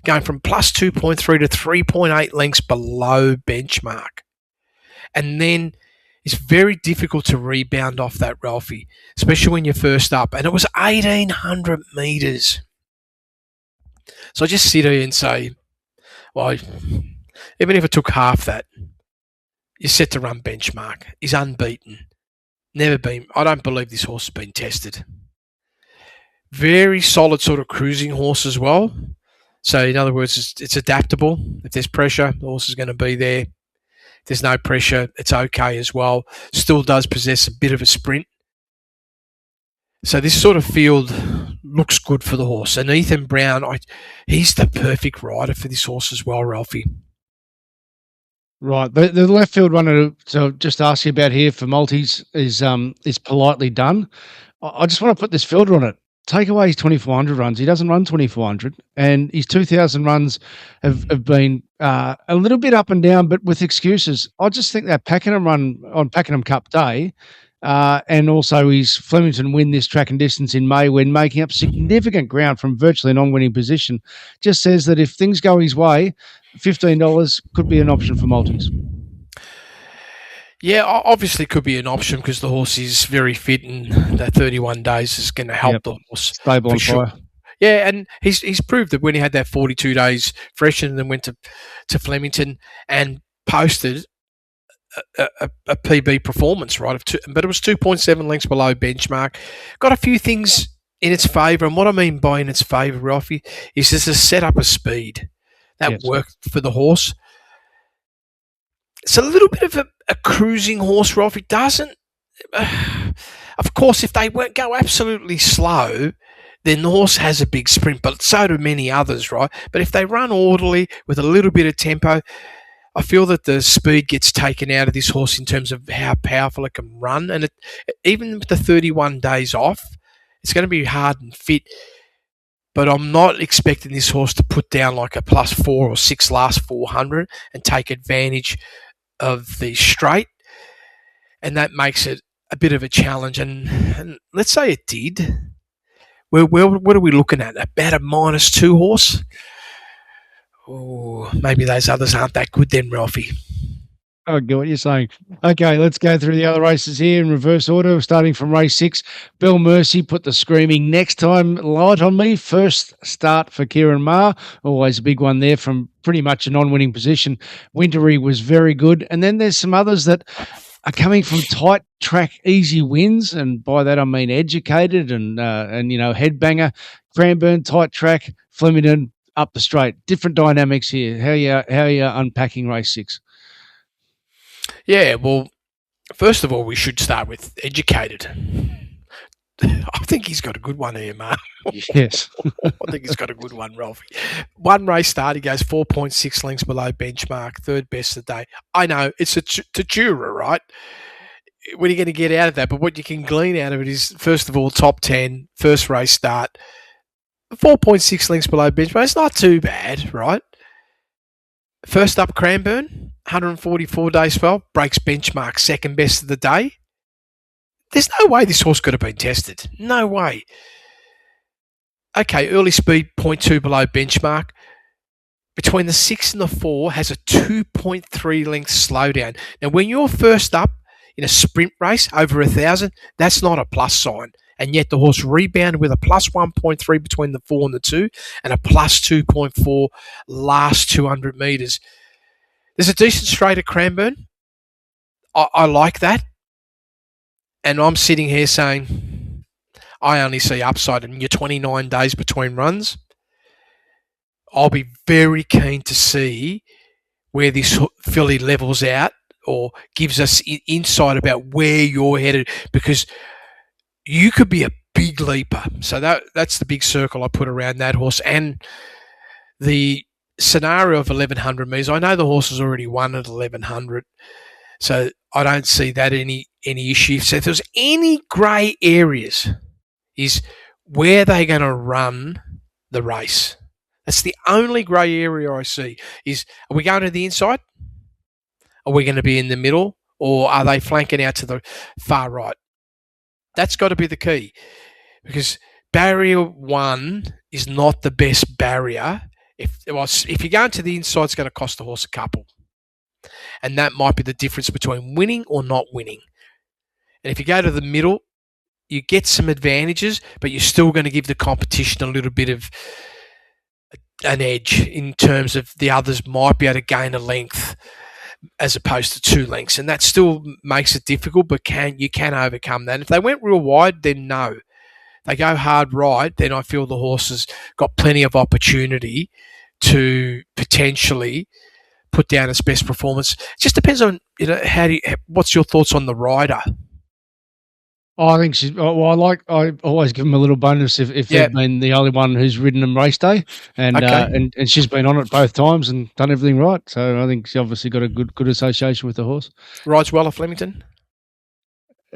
going from plus 2.3 to 3.8 lengths below benchmark. And then it's very difficult to rebound off that, Ralphie, especially when you're first up. And it was 1,800 metres. So I just sit here and say, well, even if it took half that, you're set to run benchmark. He's unbeaten. Never been. I don't believe this horse has been tested. Very solid sort of cruising horse as well. So in other words, it's adaptable. If there's pressure, the horse is going to be there. If there's no pressure, it's okay as well. Still does possess a bit of a sprint. So this sort of field looks good for the horse. And Ethan Brown, he's the perfect rider for this horse as well, Ralphie. Right. The left field runner, so just ask you about here for multis, is Politely Done. I just want to put this fielder on it. Take away his 2,400 runs. He doesn't run 2,400, and his 2,000 runs have been a little bit up and down, but with excuses. I just think that Pakenham run on Pakenham Cup Day, and also his Flemington win this track and distance in May, when making up significant ground from virtually a non-winning position, just says that if things go his way, $15 could be an option for multis. Yeah, obviously could be an option because the horse is very fit, and that 31 days is going to help the horse. Stable on fire. Yeah, and he's proved that when he had that 42 days fresh and then went to Flemington and posted a PB performance, right? But it was 2.7 lengths below benchmark. Got a few things in its favour, and what I mean by in its favour, Ralphie, is there's a setup of speed that worked for the horse. It's a little bit of a cruising horse, Ralphie. Doesn't, of course, if they go absolutely slow, then the horse has a big sprint, but so do many others, right? But if they run orderly with a little bit of tempo, I feel that the speed gets taken out of this horse in terms of how powerful it can run. And even with the 31 days off, It's going to be hard and fit. But I'm not expecting this horse to put down like a +4 or 6 last 400 and take advantage of the straight. And that makes it a bit of a challenge. And let's say it did. What are we looking at? About a -2 horse? Oh, maybe those others aren't that good then, Ralphie. I get what you're saying. Okay, let's go through the other races here in reverse order, starting from race 6. Bell Mercy put the screaming next time light on me. First start for Kieran Maher. Always a big one there from pretty much a non-winning position. Wintery was very good. And then there's some others that are coming from tight track easy wins, and by that I mean Educated and Headbanger, Cranbourne, tight track, Flemington, up the straight. Different dynamics here. How are you unpacking race 6? Yeah, well, first of all, we should start with Educated. I think he's got a good one here, Mark. Yes. I think he's got a good one, Ralphie. One race start, he goes 4.6 lengths below benchmark, third best of the day. I know, it's a Tatura, right? What are you going to get out of that? But what you can glean out of it is, first of all, top 10, first race start, 4.6 lengths below benchmark. It's not too bad, right? First up, Cranbourne, 144 days spell, breaks benchmark, second best of the day. There's no way this horse could have been tested. No way. Okay, early speed, 0.2 below benchmark. Between the 6 and the 4 has a 2.3 length slowdown. Now, when you're first up in a sprint race over 1,000, that's not a plus sign. And yet the horse rebounded with a plus 1.3 between the 4 and the 2 and a plus 2.4 last 200 metres. There's a decent straight at Cranbourne. I like that. And I'm sitting here saying I only see upside in your 29 days between runs. I'll be very keen to see where this filly levels out or gives us insight about where you're headed, because you could be a big leaper. So that's the big circle I put around that horse. And the scenario of 1,100 metres, I know the horse has already won at 1,100, so I don't see that any issue. So if there's any grey areas, is where they're going to run the race. That's the only grey area I see. Is, are we going to the inside? Are we going to be in the middle? Or are they flanking out to the far right? That's got to be the key, because barrier 1 is not the best barrier. If you're going to the inside, it's going to cost the horse a couple. And that might be the difference between winning or not winning. And if you go to the middle, you get some advantages, but you're still going to give the competition a little bit of an edge in terms of the others might be able to gain a length as opposed to 2 lengths. And that still makes it difficult, but you can overcome that. If they went real wide, then no. They go hard right, then I feel the horse has got plenty of opportunity to potentially put down its best performance. It just depends on, what's your thoughts on the rider? I think I always give them a little bonus if they've been the only one who's ridden them race day, and and she's been on it both times and done everything right. So I think she obviously got a good association with the horse. Rides well at Flemington.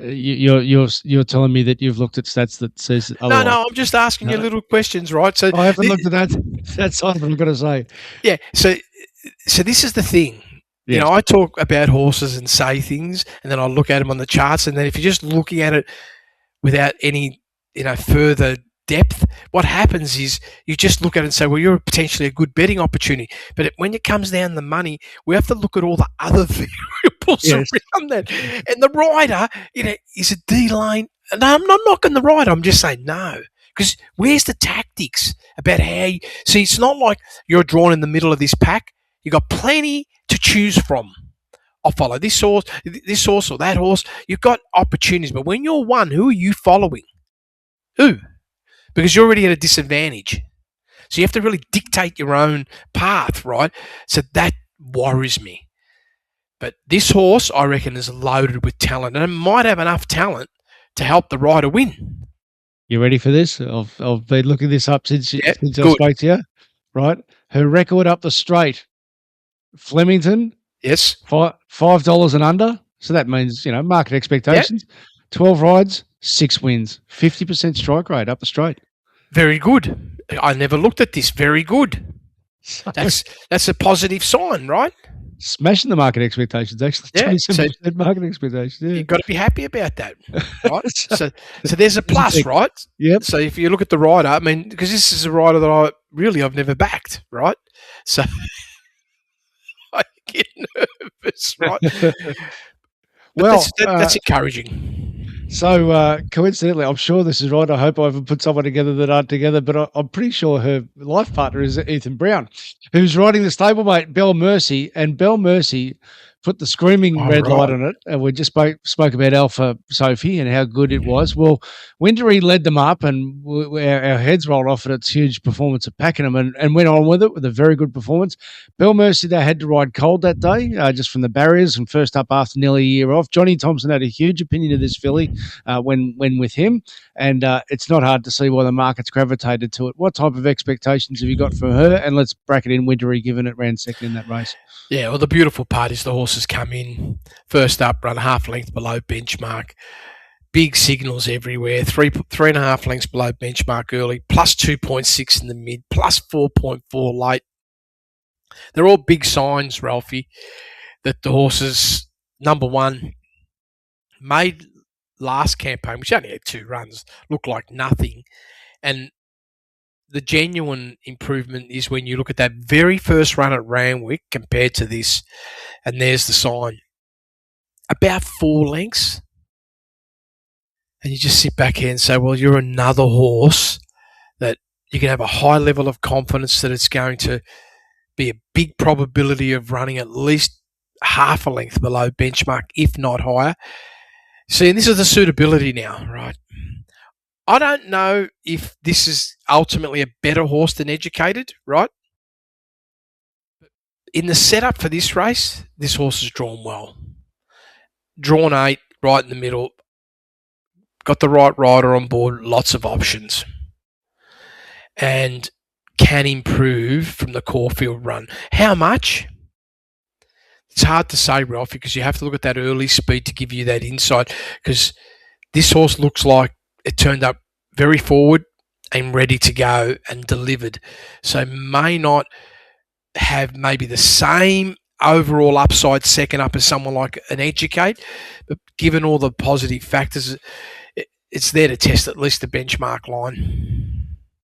You're telling me that you've looked at stats that says otherwise. No, I'm just asking you little questions, right? So I haven't looked at that. That's all I've got to say. Yeah. So this is the thing. Yes. I talk about horses and say things, and then I look at them on the charts, and then if you're just looking at it without any, further depth, what happens is you just look at it and say, well, you're potentially a good betting opportunity. But when it comes down to the money, we have to look at all the other variables around that. And the rider, is a D-lane. And I'm not knocking the rider. I'm just saying no. Because where's the tactics about how you... See, it's not like you're drawn in the middle of this pack. You've got plenty to choose from. I'll follow this horse or that horse. You've got opportunities. But when you're one, who are you following? Who? Because you're already at a disadvantage. So you have to really dictate your own path, right? So that worries me. But this horse, I reckon, is loaded with talent, and it might have enough talent to help the rider win. You ready for this? I've been looking this up since I spoke to you, right? Her record up the straight, Flemington. Yes. $5 and under. So that means, market expectations. Yep. 12 rides, 6 wins, 50% strike rate up the straight. Very good. I never looked at this. Very good. That's a positive sign, right? Smashing the market expectations, actually. Yeah, 27% market expectations. Yeah. You've got to be happy about that, right? so there's a plus, right? Yep. So if you look at the rider, I mean, because this is a rider that I've never backed, right? So I get nervous, right? Well, that's encouraging. So coincidentally, I'm sure this is right. I hope I haven't put someone together that aren't together, but I'm pretty sure her life partner is Ethan Brown, who's riding the stablemate Belle Mercy, and Belle Mercy put the screaming red light on it. And we just spoke about Alpha Sophie and how good it was. Well, Wintery led them up, and our heads rolled off at its huge performance at Pakenham and went on with it with a very good performance. Belle Mercy, they had to ride cold that day, just from the barriers and first up after nearly a year off. Johnny Thompson had a huge opinion of this filly when with him, and it's not hard to see why the market's gravitated to it. What type of expectations have you got from her? And let's bracket in Wintery, given it ran second in that race. Yeah, well, the beautiful part is the horses come in first up, run half length below benchmark. Big signals everywhere. 3.5 lengths below benchmark early, plus 2.6 in the mid, plus 4.4 late. They're all big signs, Ralphy, that the horses, number one, made last campaign, which only had 2 runs, look like nothing. And the genuine improvement is when you look at that very first run at Randwick compared to this, and there's the sign. About 4 lengths. And you just sit back here and say, well, you're another horse that you can have a high level of confidence that it's going to be a big probability of running at least half a length below benchmark, if not higher. See, and this is the suitability now, right? I don't know if this is ultimately a better horse than Educated, right? In the setup for this race, this horse is drawn well. Drawn 8, right in the middle. Got the right rider on board, lots of options. And can improve from the Caulfield run. How much? It's hard to say, Ralph, because you have to look at that early speed to give you that insight, because this horse looks like it turned up very forward and ready to go and delivered. So may not have maybe the same overall upside second up as someone like an Educate, but given all the positive factors, it's there to test at least the benchmark line.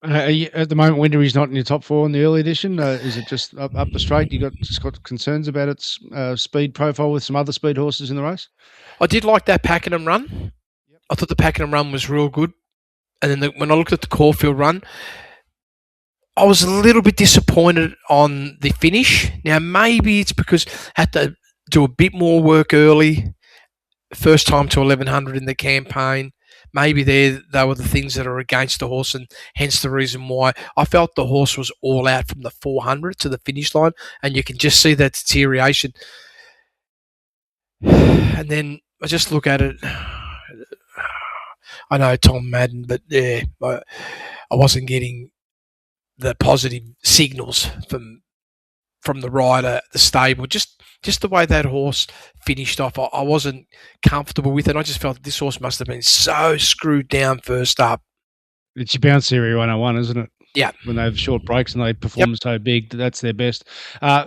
At the moment, Wintery's not in your top 4 in the early edition. Is it just up the straight? You just got concerns about its speed profile with some other speed horses in the race? I did like that Pakenham run. Yep. I thought the Pakenham run was real good. And then when I looked at the Caulfield run, I was a little bit disappointed on the finish. Now, maybe it's because I had to do a bit more work early. First time to 1100 in the campaign. Maybe they were the things that are against the horse, and hence the reason why I felt the horse was all out from the 400 to the finish line, and you can just see that deterioration. And then I just look at it. I know Tom Madden, but yeah, I wasn't getting the positive signals from the rider, the stable, just the way that horse finished off. I wasn't comfortable with it. I just felt this horse must have been so screwed down first up. It's your bounce theory 101, isn't it? Yeah. When they have short breaks and they perform so big, that's their best.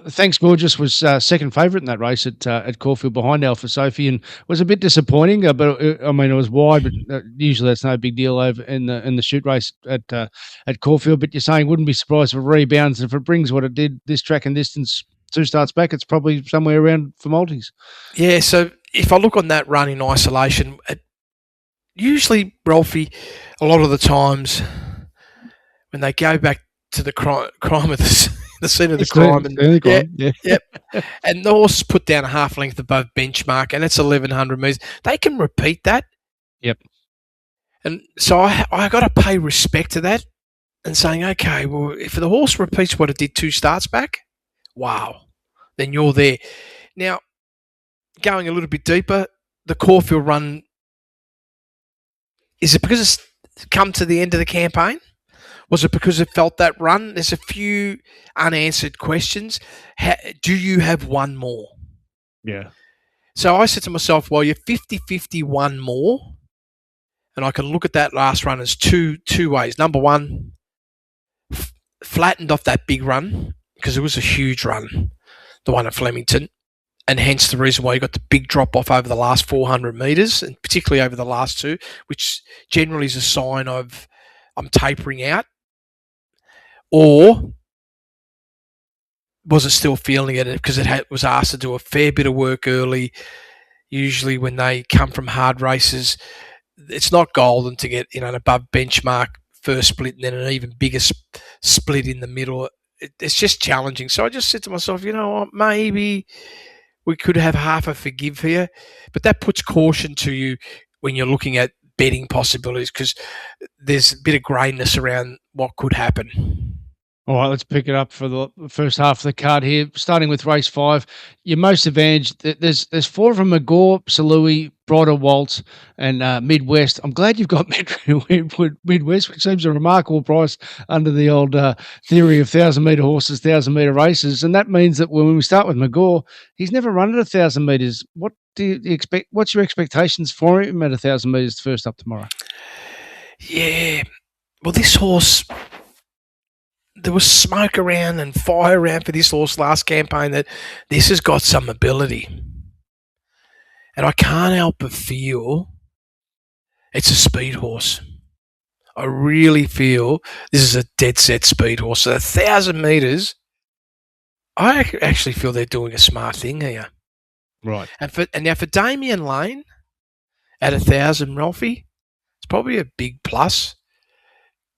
Thanks Gorgeous was second favourite in that race at Caulfield behind Alpha Sophie, and was a bit disappointing, but I mean, it was wide, but usually that's no big deal over in the shoot race at Caulfield. But you're saying wouldn't be surprised if it rebounds, if it brings what it did this track and distance 2 starts back, it's probably somewhere around for multis. Yeah, so if I look on that run in isolation, usually, Ralphie, a lot of the times when they go back to the crime of the scene of the crime, and the horse put down a half length above benchmark, and it's 1100 metres, they can repeat that. Yep. And so I got to pay respect to that, and saying, okay, well, if the horse repeats what it did 2 starts back, wow, then you're there. Now, going a little bit deeper, the Caulfield run, is it because it's come to the end of the campaign? Was it because it felt that run? There's a few unanswered questions. Do you have one more? Yeah. So I said to myself, well, you're 50-50 one more. and I can look at that last run as two ways. Number one, flattened off that big run because it was a huge run, the one at Flemington, and hence the reason why you got the big drop off over the last 400 metres, and particularly over the last two, which generally is a sign of I'm tapering out. Or was it still feeling it because it was asked to do a fair bit of work early? Usually when they come from hard races, it's not golden to get an above benchmark first split and then an even bigger split in the middle. It's just challenging. So I just said to myself, you know what, maybe we could have half a forgive here. But that puts caution to you when you're looking at betting possibilities because there's a bit of greyness around what could happen. All right, let's pick it up for the first half of the card here. Starting with race 5, your most advantaged. There's 4 from Magor, Salui, Broader Waltz, and Midwest. I'm glad you've got Midwest, which seems a remarkable price under the old theory of 1,000-metre horses, 1,000-metre races, and that means that when we start with Magor, he's never run at 1,000 metres. What do you expect? What's your expectations for him at 1,000 metres first up tomorrow? Yeah, well, this horse. There was smoke around and fire around for this horse last campaign that this has got some ability. And I can't help but feel it's a speed horse. I really feel this is a dead set speed horse. So 1,000 metres, I actually feel they're doing a smart thing here. Right. And now for Damien Lane at 1,000, Ralphy, it's probably a big plus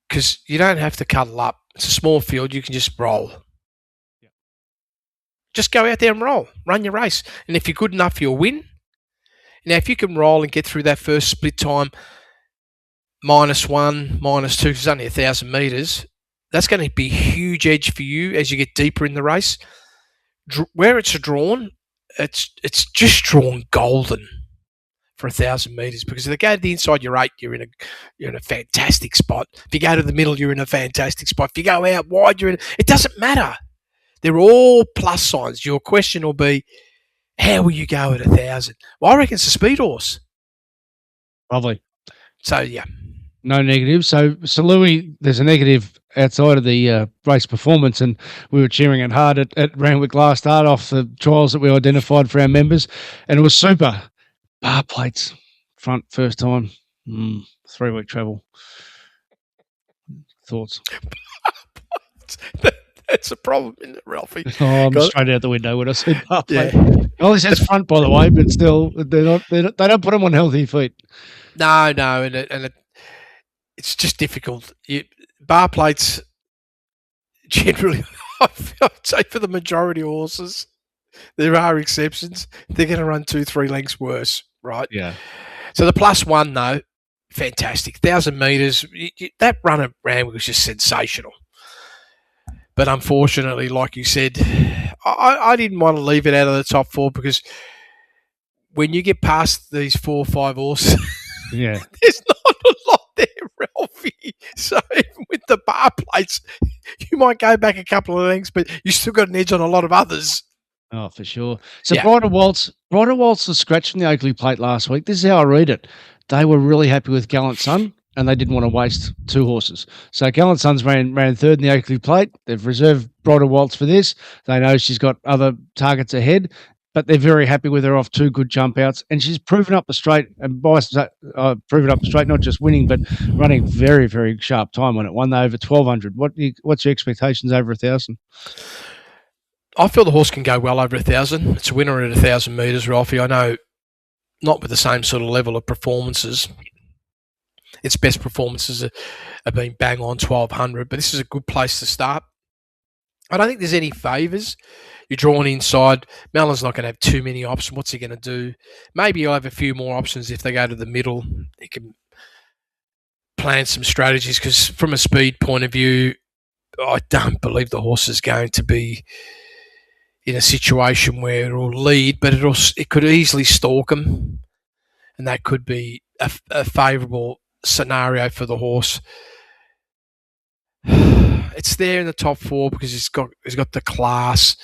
because you don't have to cuddle up. It's a small field. You can just roll. Yeah. Just go out there and roll. Run your race. And if you're good enough, you'll win. Now, if you can roll and get through that first split time, -1, -2, because it's only 1,000 metres, that's going to be a huge edge for you as you get deeper in the race. Where it's drawn, it's just drawn golden for 1,000 metres because if they go to the inside your 8, you're in a fantastic spot. If you go to the middle, you're in a fantastic spot. If you go out wide, it doesn't matter. They're all plus signs. Your question will be, how will you go at 1,000? Well, I reckon it's a speed horse. Lovely. So, yeah. No negative. So Salui, there's a negative outside of the race performance, and we were cheering it hard at Randwick last start off the trials that we identified for our members, and it was super. Bar plates, front, first time, 3-week travel. Thoughts? That's a problem, isn't it, Ralphie? Oh, I'm straight out the window when I see bar plate. Yeah. It only says front, by the way, but still, they don't put them on healthy feet. No, and it's just difficult. Bar plates generally, I'd say for the majority of horses, there are exceptions. They're going to run 2-3 lengths worse, right? Yeah. So the +1, though, fantastic. 1,000 metres, that run at Randwick was just sensational. But unfortunately, like you said, I didn't want to leave it out of the top 4 because when you get past these 4 or 5 horses, yeah, there's not a lot there, Ralphie. So even with the bar plates, you might go back a couple of lengths, but you still got an edge on a lot of others. Oh, for sure. So Yeah. Broader Waltz was scratched from the Oakley plate last week. This is how I read it. They were really happy with Gallant Sun, and they didn't want to waste 2 horses. So Gallant Sun's ran 3rd in the Oakley plate. They've reserved Broader Waltz for this. They know she's got other targets ahead, but they're very happy with her off 2 good jump outs. And she's proven up the straight, and proven up the straight, not just winning, but running very, very sharp time on it. Won over 1,200. What's your expectations over 1,000? I feel the horse can go well over 1,000. It's a winner at 1,000 metres, Ralphie. I know not with the same sort of level of performances. Its best performances have been bang on 1,200, but this is a good place to start. I don't think there's any favours. You're drawn inside. Mellon's not going to have too many options. What's he going to do? Maybe he'll have a few more options if they go to the middle. He can plan some strategies because from a speed point of view, I don't believe the horse is going to be in a situation where it'll lead, but it could easily stalk him, and that could be a favourable scenario for the horse. It's there in the top 4 because it's got the class,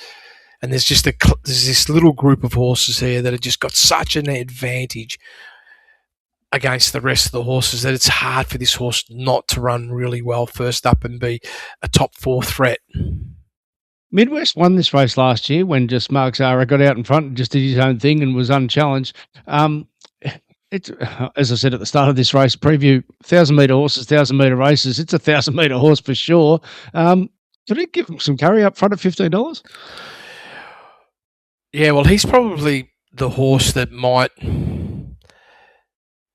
and there's this little group of horses here that have just got such an advantage against the rest of the horses that it's hard for this horse not to run really well first up and be a top 4 threat. Midwest won this race last year when just Mark Zara got out in front and just did his own thing and was unchallenged. It's, as I said at the start of this race preview, 1,000-metre horses, 1,000-metre races. It's a 1,000-metre horse for sure. Could he give him some curry up front at $15? Yeah, well, he's probably the horse that might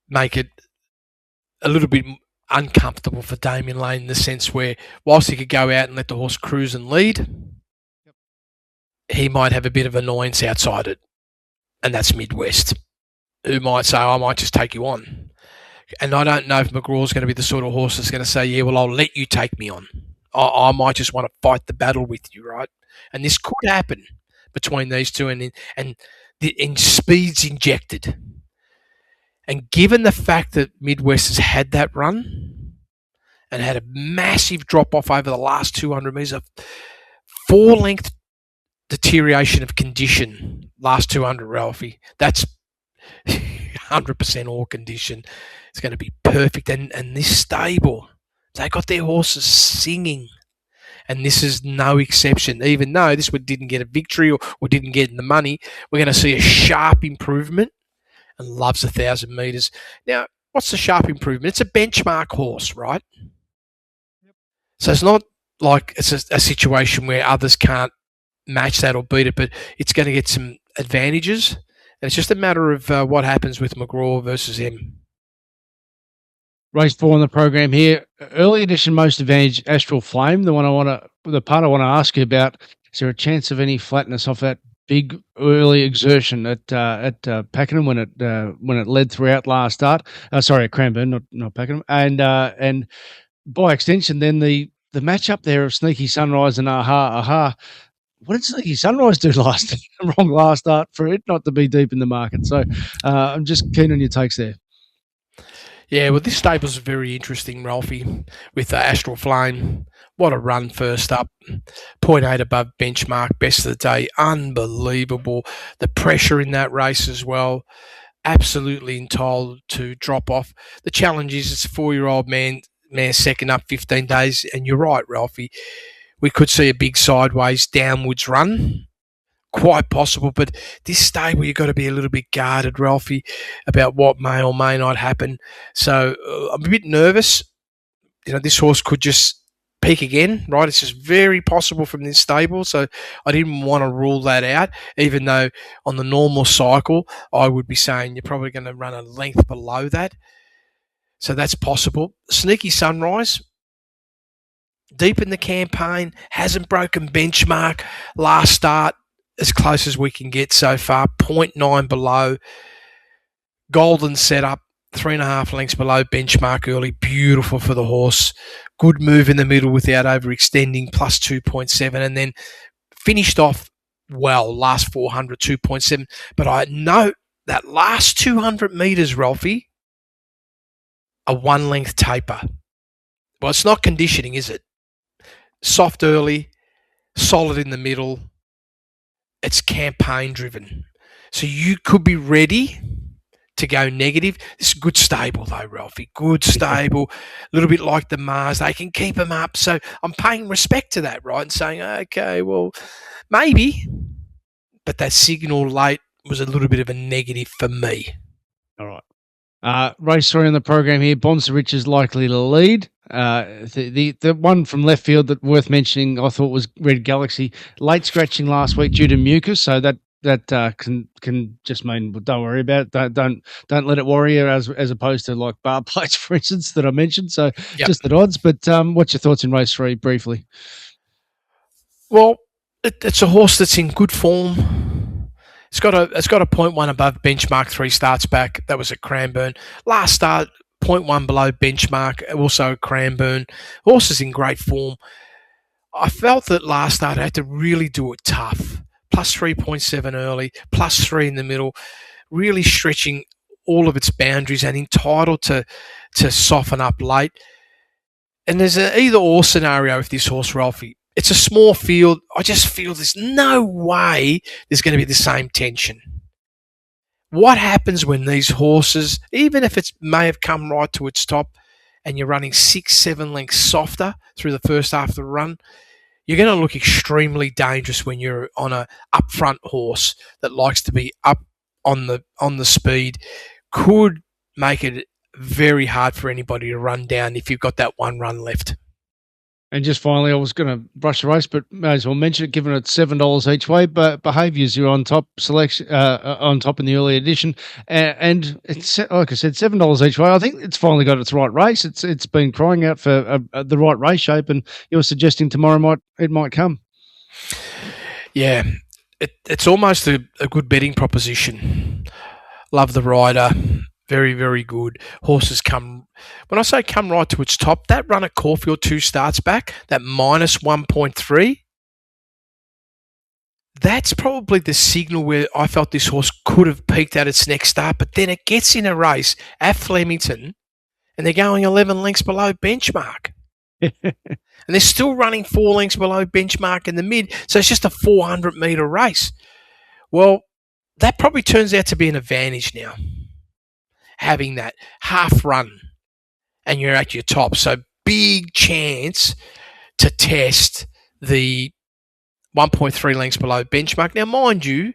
make it a little bit uncomfortable for Damien Lane in the sense where whilst he could go out and let the horse cruise and lead, he might have a bit of annoyance outside it. And that's Midwest, who might say, I might just take you on. And I don't know if McGraw's going to be the sort of horse that's going to say, yeah, well, I'll let you take me on. I might just want to fight the battle with you, right? And this could happen between these two, and speed's injected. And given the fact that Midwest has had that run and had a massive drop-off over the last 200 metres, a 4-length deterioration of condition, last 200, Ralphy, that's 100% all condition. It's going to be perfect. And this stable, they got their horses singing. And this is no exception. Even though this one didn't get a victory or didn't get in the money, we're going to see a sharp improvement, and loves 1,000 metres. Now, what's the sharp improvement? It's a benchmark horse, right? Yep. So it's not like it's a situation where others can't match that or beat it, but it's going to get some advantages. And it's just a matter of what happens with McGraw versus him. Race 4 on the program here. Early edition most advantage Astral Flame. The part I want to ask you about. Is there a chance of any flatness off that big early exertion at Pakenham when it led throughout last start? At Cranbourne, not Pakenham. And by extension, then the matchup there of Sneaky Sunrise and Aha. What did Sneaky Sunrise do wrong last start for it not to be deep in the market? So I'm just keen on your takes there. Yeah, well, this stable's very interesting, Ralphie, with Astral Flame. What a run first up. 0.8 above benchmark, best of the day. Unbelievable. The pressure in that race as well. Absolutely entitled to drop off. The challenge is it's a 4-year-old man second up 15 days. And you're right, Ralphie. We could see a big sideways downwards run. Quite possible, but this stable you've got to be a little bit guarded, Ralphie, about what may or may not happen. So I'm a bit nervous. This horse could just peak again, right? It's just very possible from this stable. So I didn't want to rule that out, even though on the normal cycle I would be saying you're probably going to run a length below that. So that's possible. Sneaky Sunrise, deep in the campaign, hasn't broken benchmark. Last start, as close as we can get so far, 0.9 below. Golden setup, 3.5 lengths below benchmark early. Beautiful for the horse. Good move in the middle without overextending, plus 2.7. And then finished off well, last 400, 2.7. But I note that last 200 metres, Ralphie, a 1-length taper. Well, it's not conditioning, is it? Soft early, solid in the middle. It's campaign driven. So you could be ready to go negative. This is a good stable though, Ralphie. Good stable. A little bit like the Mars. They can keep them up. So I'm paying respect to that, right? And saying, okay, well, maybe. But that signal late was a little bit of a negative for me. All right. Race 3 on the program here. Bonds Rich is likely to lead. The one from left field that worth mentioning, I thought, was Red Galaxy. Late scratching last week due to mucus, so that can just mean don't worry about it. Don't let it worry you as opposed to like bar plates, for instance, that I mentioned. So just at odds. But what's your thoughts in race 3 briefly? Well, it's a horse that's in good form. It's got a 0.1 above benchmark 3 starts back. That was at Cranbourne. Last start, 0.1 below benchmark, also at Cranbourne. Horse is in great form. I felt that last start I had to really do it tough. Plus 3.7 early, plus 3 in the middle, really stretching all of its boundaries and entitled to soften up late. And there's an either-or scenario with this horse, Ralphie. It's a small field. I just feel there's no way there's going to be the same tension. What happens when these horses, even if it may have come right to its top and you're running 6-7 lengths softer through the first half of the run, you're going to look extremely dangerous when you're on a upfront horse that likes to be up on the speed. Could make it very hard for anybody to run down if you've got that one run left. And just finally, I was going to brush the race, but may as well mention it, given it's $7 each way. But Behaviours are on top selection, on top in the early edition, and it's like I said, $7 each way. I think it's finally got its right race. It's been crying out for the right race shape, and you're suggesting tomorrow it might come. Yeah, it's almost a good betting proposition. Love the rider. Very, very good. Horses come, when I say come right to its top, that run at Caulfield 2 starts back, that minus 1.3, that's probably the signal where I felt this horse could have peaked at its next start, but then it gets in a race at Flemington and they're going 11 lengths below benchmark. And they're still running 4 lengths below benchmark in the mid, so it's just a 400-metre race. Well, that probably turns out to be an advantage now, having that half run and you're at your top. So big chance to test the 1.3 lengths below benchmark. Now, mind you,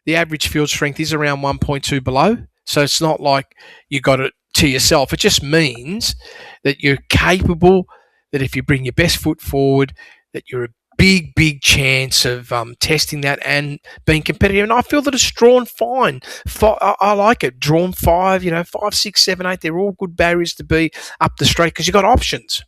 the average field strength is around 1.2 below. So it's not like you got it to yourself. It just means that you're capable, that if you bring your best foot forward, that you're a big chance of testing that and being competitive. And I feel that it's drawn fine. I like it. Drawn 5, 5, 6, 7, 8. They're all good barriers to be up the straight because you've got options.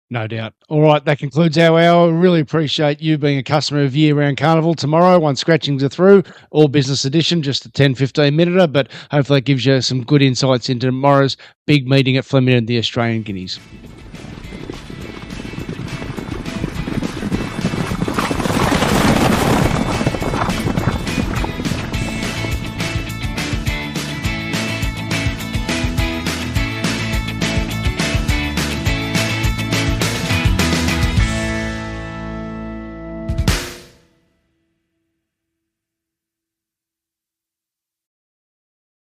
No doubt. All right, that concludes our hour. Really appreciate you being a customer of Year Round Carnival. Tomorrow, once scratchings are through, all business edition, just a 10-15 minute, but hopefully it gives you some good insights into tomorrow's big meeting at Flemington, the Australian Guineas.